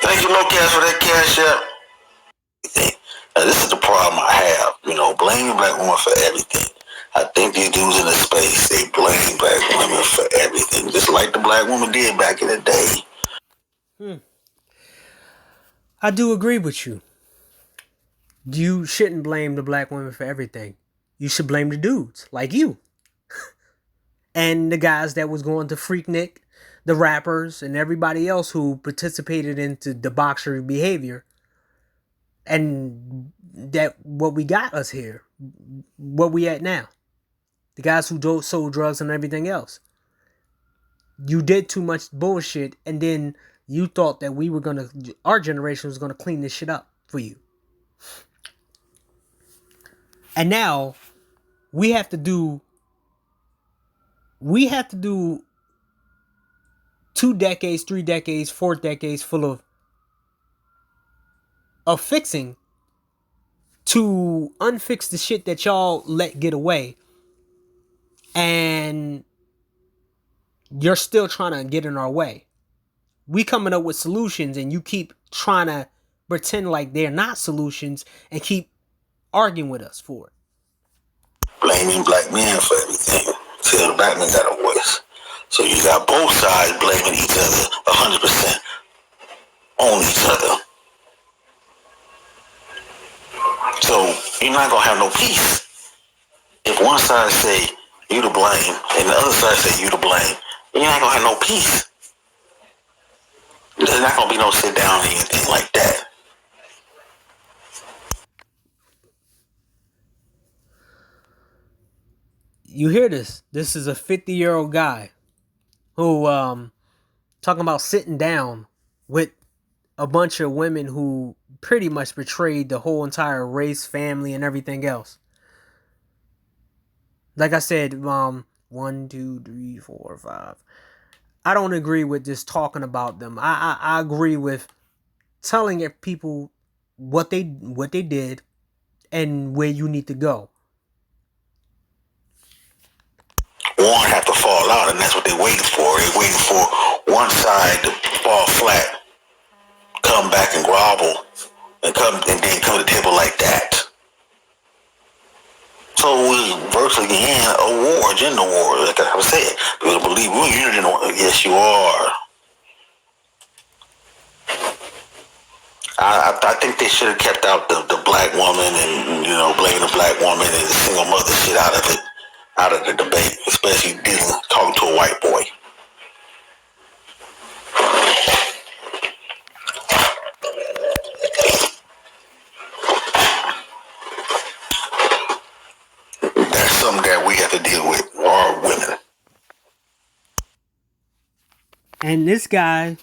Thank you, Locast, for that cash out. Now, this is the problem I have. Blaming black women for everything. I think these dudes in the space, they blame black women for everything, just like the black woman did back in the day. I do agree with you. You shouldn't blame the black women for everything. You should blame the dudes, like you. And the guys that was going to Freaknik, the rappers, and everybody else who participated into debauchery behavior. And that what we got us here. What we at now. The guys who sold drugs and everything else. You did too much bullshit, and then you thought that our generation was gonna clean this shit up for you. And now we have to do 2 decades, 3 decades, 4 decades full of fixing to unfix the shit that y'all let get away. And you're still trying to get in our way. We coming up with solutions and you keep trying to pretend like they're not solutions and keep arguing with us for it. Blaming black men for everything. Till the black men got a voice. So you got both sides blaming each other 100% on each other. So you're not going to have no peace. If one side say you to blame and the other side say you to blame, you're not going to have no peace. There's not going to be no sit down or anything like that. You hear this? This is a 50-year-old guy who talking about sitting down with a bunch of women who pretty much betrayed the whole entire race, family, and everything else. Like I said, 1, 2, 3, 4, 5. I don't agree with just talking about them. I agree with telling people what they did and where you need to go. One have to fall out, and that's what they're waiting for. They're waiting for one side to fall flat, come back and grovel, and then come to the table like that. So we virtually in a war, gender war, like I was saying. People believe you're in a war. Yes, you are. I think they should have kept out the black woman and blaming the black woman and the single mother shit out of it. Out of the debate, especially talking to a white boy. That's something that we have to deal with, our women. And this guy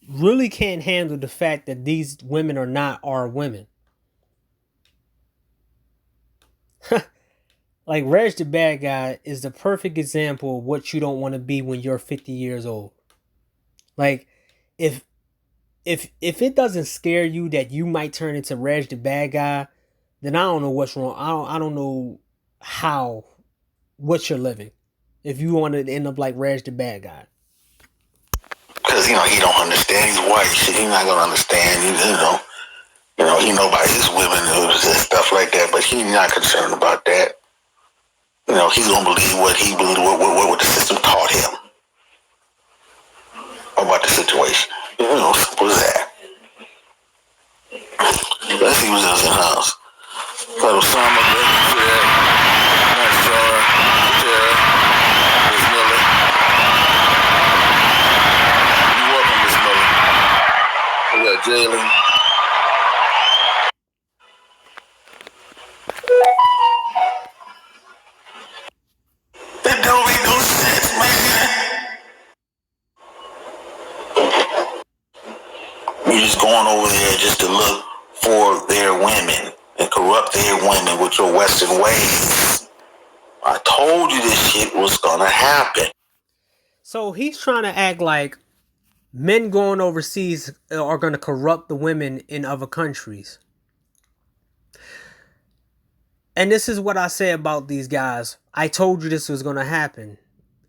really can't handle the fact that these women are not our women. Like, Reg the Bad Guy is the perfect example of what you don't want to be when you're 50 years old. Like, if it doesn't scare you that you might turn into Reg the Bad Guy, then I don't know what's wrong. I don't know what you're living. If you want to end up like Reg the Bad Guy. Because, he don't understand. He's white. Shit, he's not going to understand. He know about his women and stuff like that, but he's not concerned about that. He's going to believe what the system taught him about the situation. Simple as that. Let's see what's else in the house. But Osama, Jalen. That don't make no sense, man. You're just going over there just to look for their women and corrupt their women with your Western ways. I told you this shit was gonna happen. So he's trying to act like men going overseas are going to corrupt the women in other countries. And this is what I say about these guys. I told you this was going to happen.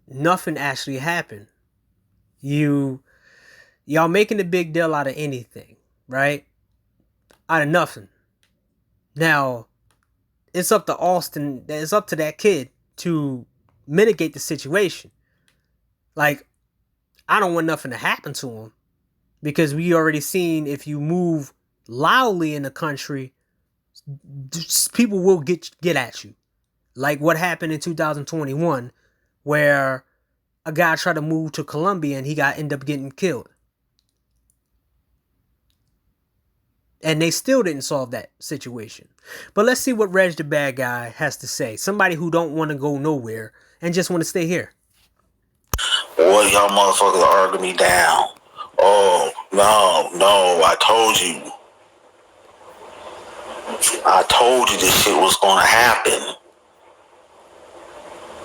Nothing actually happened. Y'all making a big deal out of anything, right? Out of nothing. Now, it's up to Austin, it's up to that kid to mitigate the situation. Like, I don't want nothing to happen to him, because we already seen if you move loudly in the country, people will get at you. Like what happened in 2021, where a guy tried to move to Colombia and he ended up getting killed. And they still didn't solve that situation. But let's see what Reg the bad guy has to say. Somebody who don't want to go nowhere and just want to stay here. Boy, y'all motherfuckers arguing me down. Oh, no, I told you. I told you this shit was gonna happen.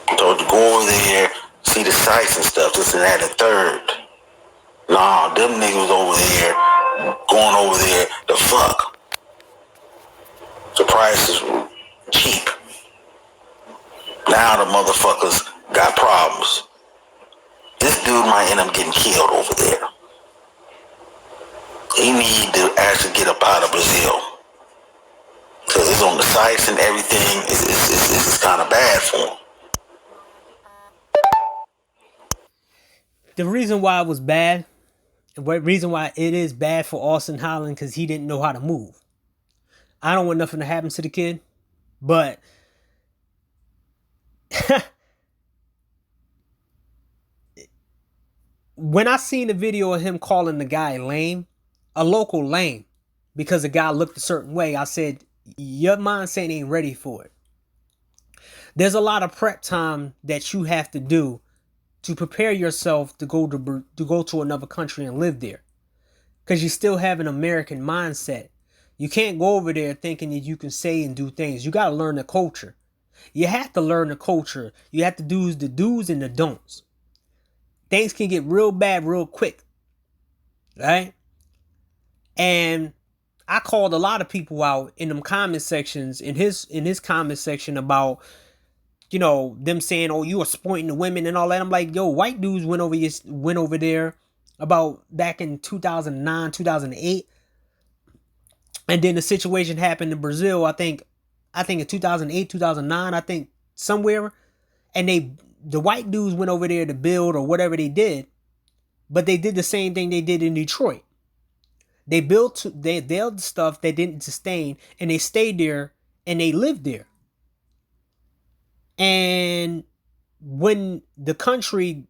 I told you go over there, see the sights and stuff, this and that and third. Nah, them niggas over there, going over there to fuck. The price is cheap. Now the motherfuckers got problems. This dude might end up getting killed over there. He need to actually get up out of Brazil. Because it's on the sites and everything. It's kind of bad for him. The reason why it was bad, the reason why it is bad for Austin Holland, because he didn't know how to move. I don't want nothing to happen to the kid, but when I seen the video of him calling the guy lame, a local lame, because the guy looked a certain way, I said, your mindset ain't ready for it. There's a lot of prep time that you have to do to prepare yourself to go to another country and live there, because you still have an American mindset. You can't go over there thinking that you can say and do things. You got to learn the culture. You have to learn the culture. You have to do the do's and the don'ts. Things can get real bad real quick, right? And I called a lot of people out in them comment sections, in his comment section, about, you know, them saying, oh, you are exploiting the women and all that. I'm like, yo, white dudes went over there about back in 2009, 2008. And then the situation happened in Brazil, I think in 2008, 2009, I think somewhere. And the white dudes went over there to build or whatever they did. But they did the same thing they did in Detroit. They built stuff that didn't sustain, and they stayed there and they lived there. And when the country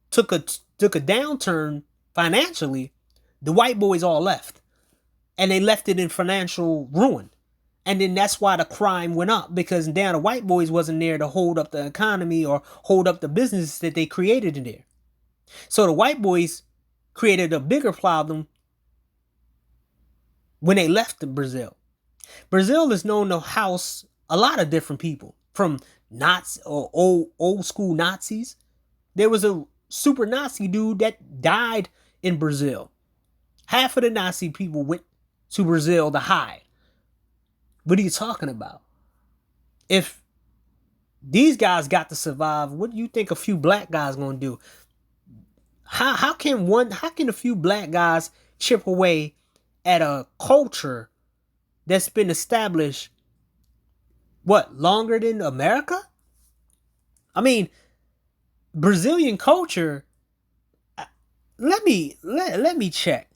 took a downturn financially, the white boys all left. And they left it in financial ruin. And then that's why the crime went up, because now the white boys wasn't there to hold up the economy or hold up the business that they created in there. So the white boys created a bigger problem when they left Brazil. Brazil is known to house a lot of different people, from Nazis or old school Nazis. There was a super Nazi dude that died in Brazil. Half of the Nazi people went to Brazil to hide. What are you talking about? If these guys got to survive, what do you think a few black guys gonna do? How can a few black guys chip away at a culture that's been established, what, longer than America? I mean, Brazilian culture, let me check.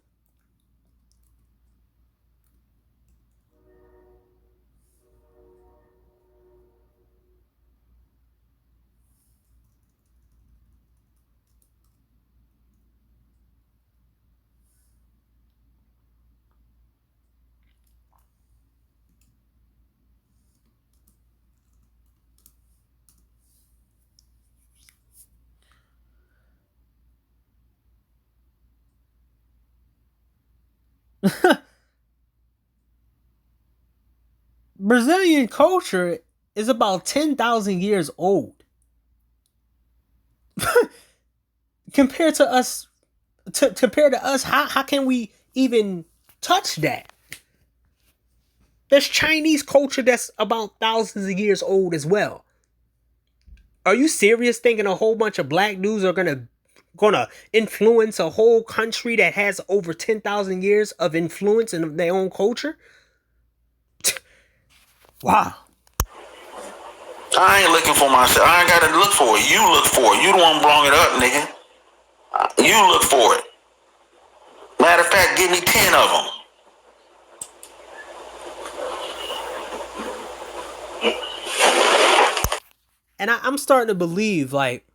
Brazilian culture is about 10,000 years old. compared to us, how can we even touch that? There's Chinese culture that's about thousands of years old as well. Are you serious thinking a whole bunch of black dudes are gonna influence a whole country that has over 10,000 years of influence in their own culture? Wow. I ain't looking for myself. I ain't got to look for it. You look for it. You the one brought it up, nigga. You look for it. Matter of fact, give me 10 of them. And I'm starting to believe, like,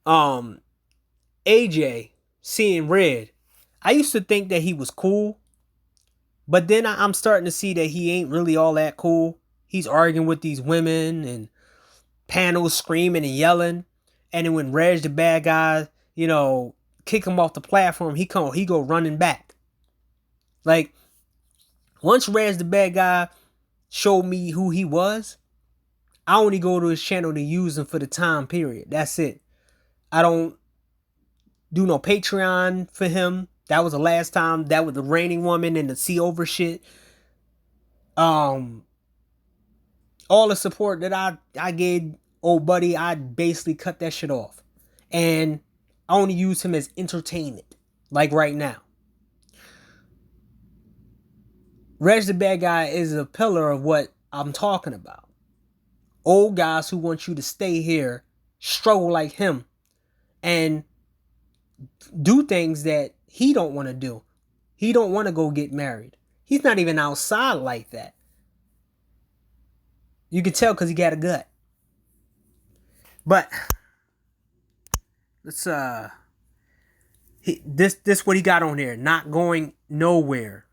AJ seeing red. I used to think that he was cool, but then I'm starting to see that he ain't really all that cool. He's arguing with these women and panels screaming and yelling. And then when Reg, the bad guy, kick him off the platform, he go running back. Like, once Reg, the bad guy, showed me who he was, I only go to his channel to use him for the time period. That's it. I don't do no Patreon for him. That was the last time. That was the Raining Woman and the See Over shit. All the support that I gave old buddy, I basically cut that shit off. And I only use him as entertainment. Like right now. Reg the Bad Guy is a pillar of what I'm talking about. Old guys who want you to stay here, struggle like him, and do things that he don't want to do. He don't want to go get married. He's not even outside like that. You can tell because he got a gut. But let's this what he got on there. Not going nowhere.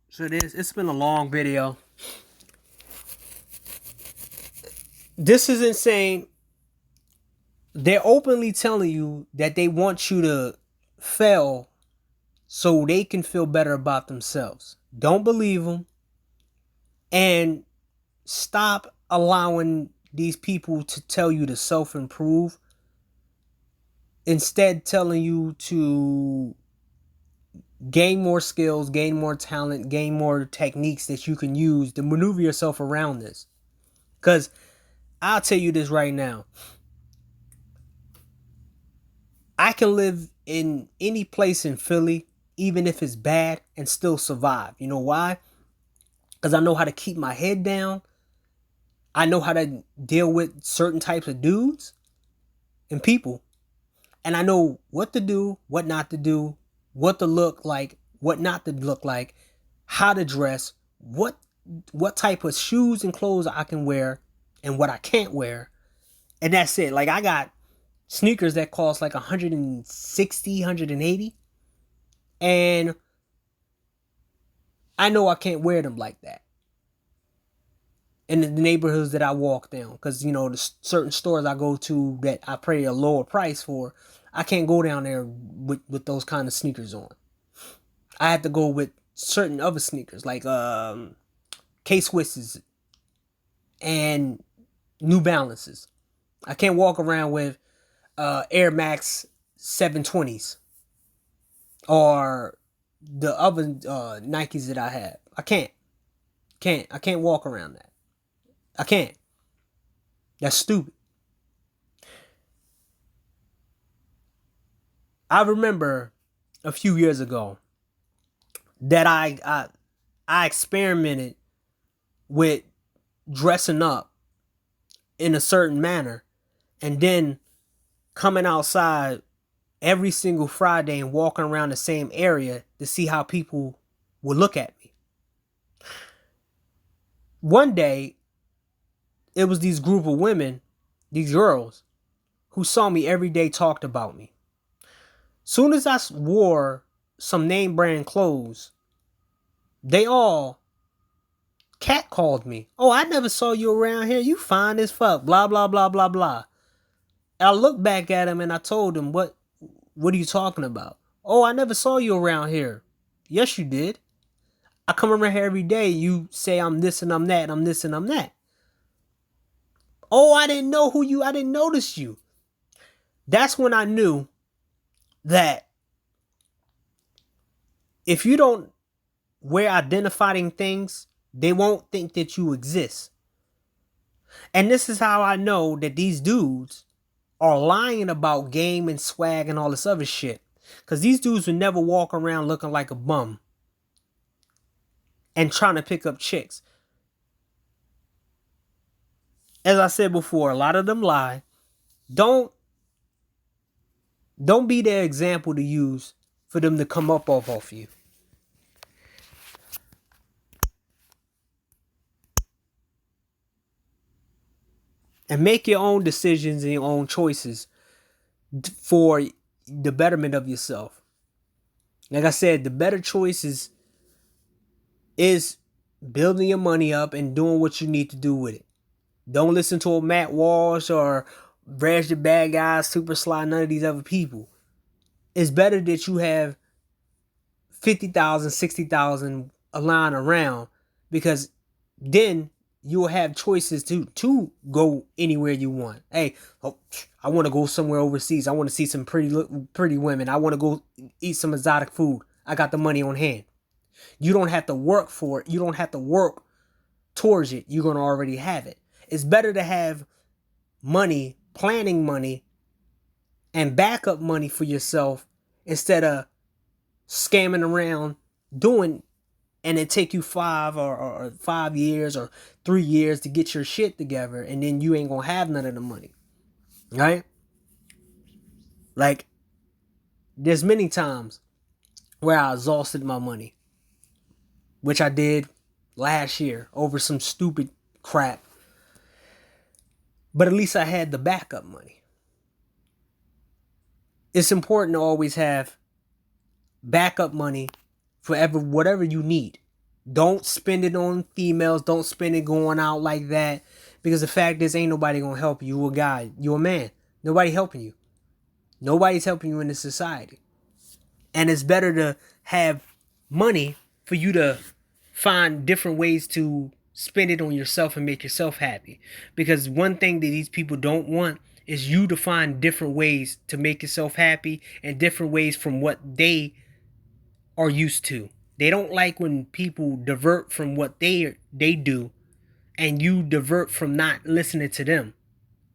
So it's been a long video. This is insane. They're openly telling you that they want you to fail so they can feel better about themselves. Don't believe them. And stop allowing these people to tell you to self-improve. Instead, telling you to gain more skills, gain more talent, gain more techniques that you can use to maneuver yourself around this. Because I'll tell you this right now. I can live in any place in Philly, even if it's bad, and still survive. You know why? Because I know how to keep my head down. I know how to deal with certain types of dudes and people. And I know what to do, what not to do, what to look like, what not to look like, how to dress, what type of shoes and clothes I can wear, and what I can't wear. And that's it. Like, I got sneakers that cost like 160, 180. And I know I can't wear them like that in the neighborhoods that I walk down. Because, the certain stores I go to that I pay a lower price for, I can't go down there with those kind of sneakers on. I have to go with certain other sneakers like K-Swisses and New Balances. I can't walk around with Air Max 720s or the other Nikes that I have. I can't walk around that. I can't. That's stupid. I remember a few years ago that I experimented with dressing up in a certain manner and then coming outside every single Friday and walking around the same area to see how people would look at me. One day, it was these group of women, these girls, who saw me every day, talked about me. Soon as I wore some name brand clothes, they all catcalled me. Oh, I never saw you around here. You fine as fuck. Blah, blah, blah, blah, blah. I looked back at him and I told him, what are you talking about? Oh, I never saw you around here. Yes, you did. I come around here every day. You say I'm this and I'm that, and I'm this and I'm that. Oh, I didn't notice you. That's when I knew that if you don't wear identifying things, they won't think that you exist. And this is how I know that these dudes are lying about game and swag and all this other shit. Because these dudes would never walk around looking like a bum and trying to pick up chicks. As I said before, a lot of them lie. Don't be their example to use for them to come up off you. And make your own decisions and your own choices for the betterment of yourself. Like I said, the better choices is building your money up and doing what you need to do with it. Don't listen to a Matt Walsh or Reg the Bad Guy, Super Sly, none of these other people. It's better that you have 50,000, 60,000 lying around, because then you'll have choices to go anywhere you want. Hey, I want to go somewhere overseas. I want to see some pretty women. I want to go eat some exotic food. I got the money on hand. You don't have to work for it. You don't have to work towards it. You're going to already have it. It's better to have money, planning money, and backup money for yourself instead of scamming around doing, and it take you 5 years or 3 years to get your shit together, and then you ain't gonna have none of the money, right? Like, there's many times where I exhausted my money, which I did last year over some stupid crap, but at least I had the backup money. It's important to always have backup money for whatever you need. Don't spend it on females. Don't spend it going out like that. Because the fact is, ain't nobody gonna help you. You a guy. You a man. Nobody helping you. Nobody's helping you in this society. And it's better to have money for you to find different ways to spend it on yourself and make yourself happy. Because one thing that these people don't want is you to find different ways to make yourself happy, and different ways from what they are used to. They don't like when people divert from what they do, and you divert from not listening to them.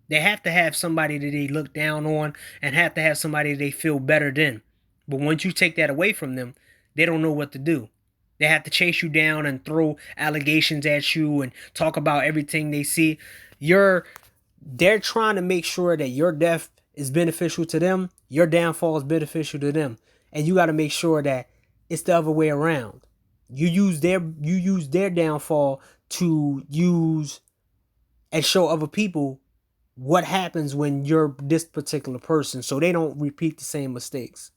They have to have somebody that they look down on, and have to have somebody they feel better than. But once you take that away from them, they don't know what to do. They have to chase you down and throw allegations at you and talk about everything they see. They're trying to make sure that your death is beneficial to them, your downfall is beneficial to them. And you got to make sure that it's the other way around. You use their downfall to use and show other people what happens when you're this particular person, so they don't repeat the same mistakes.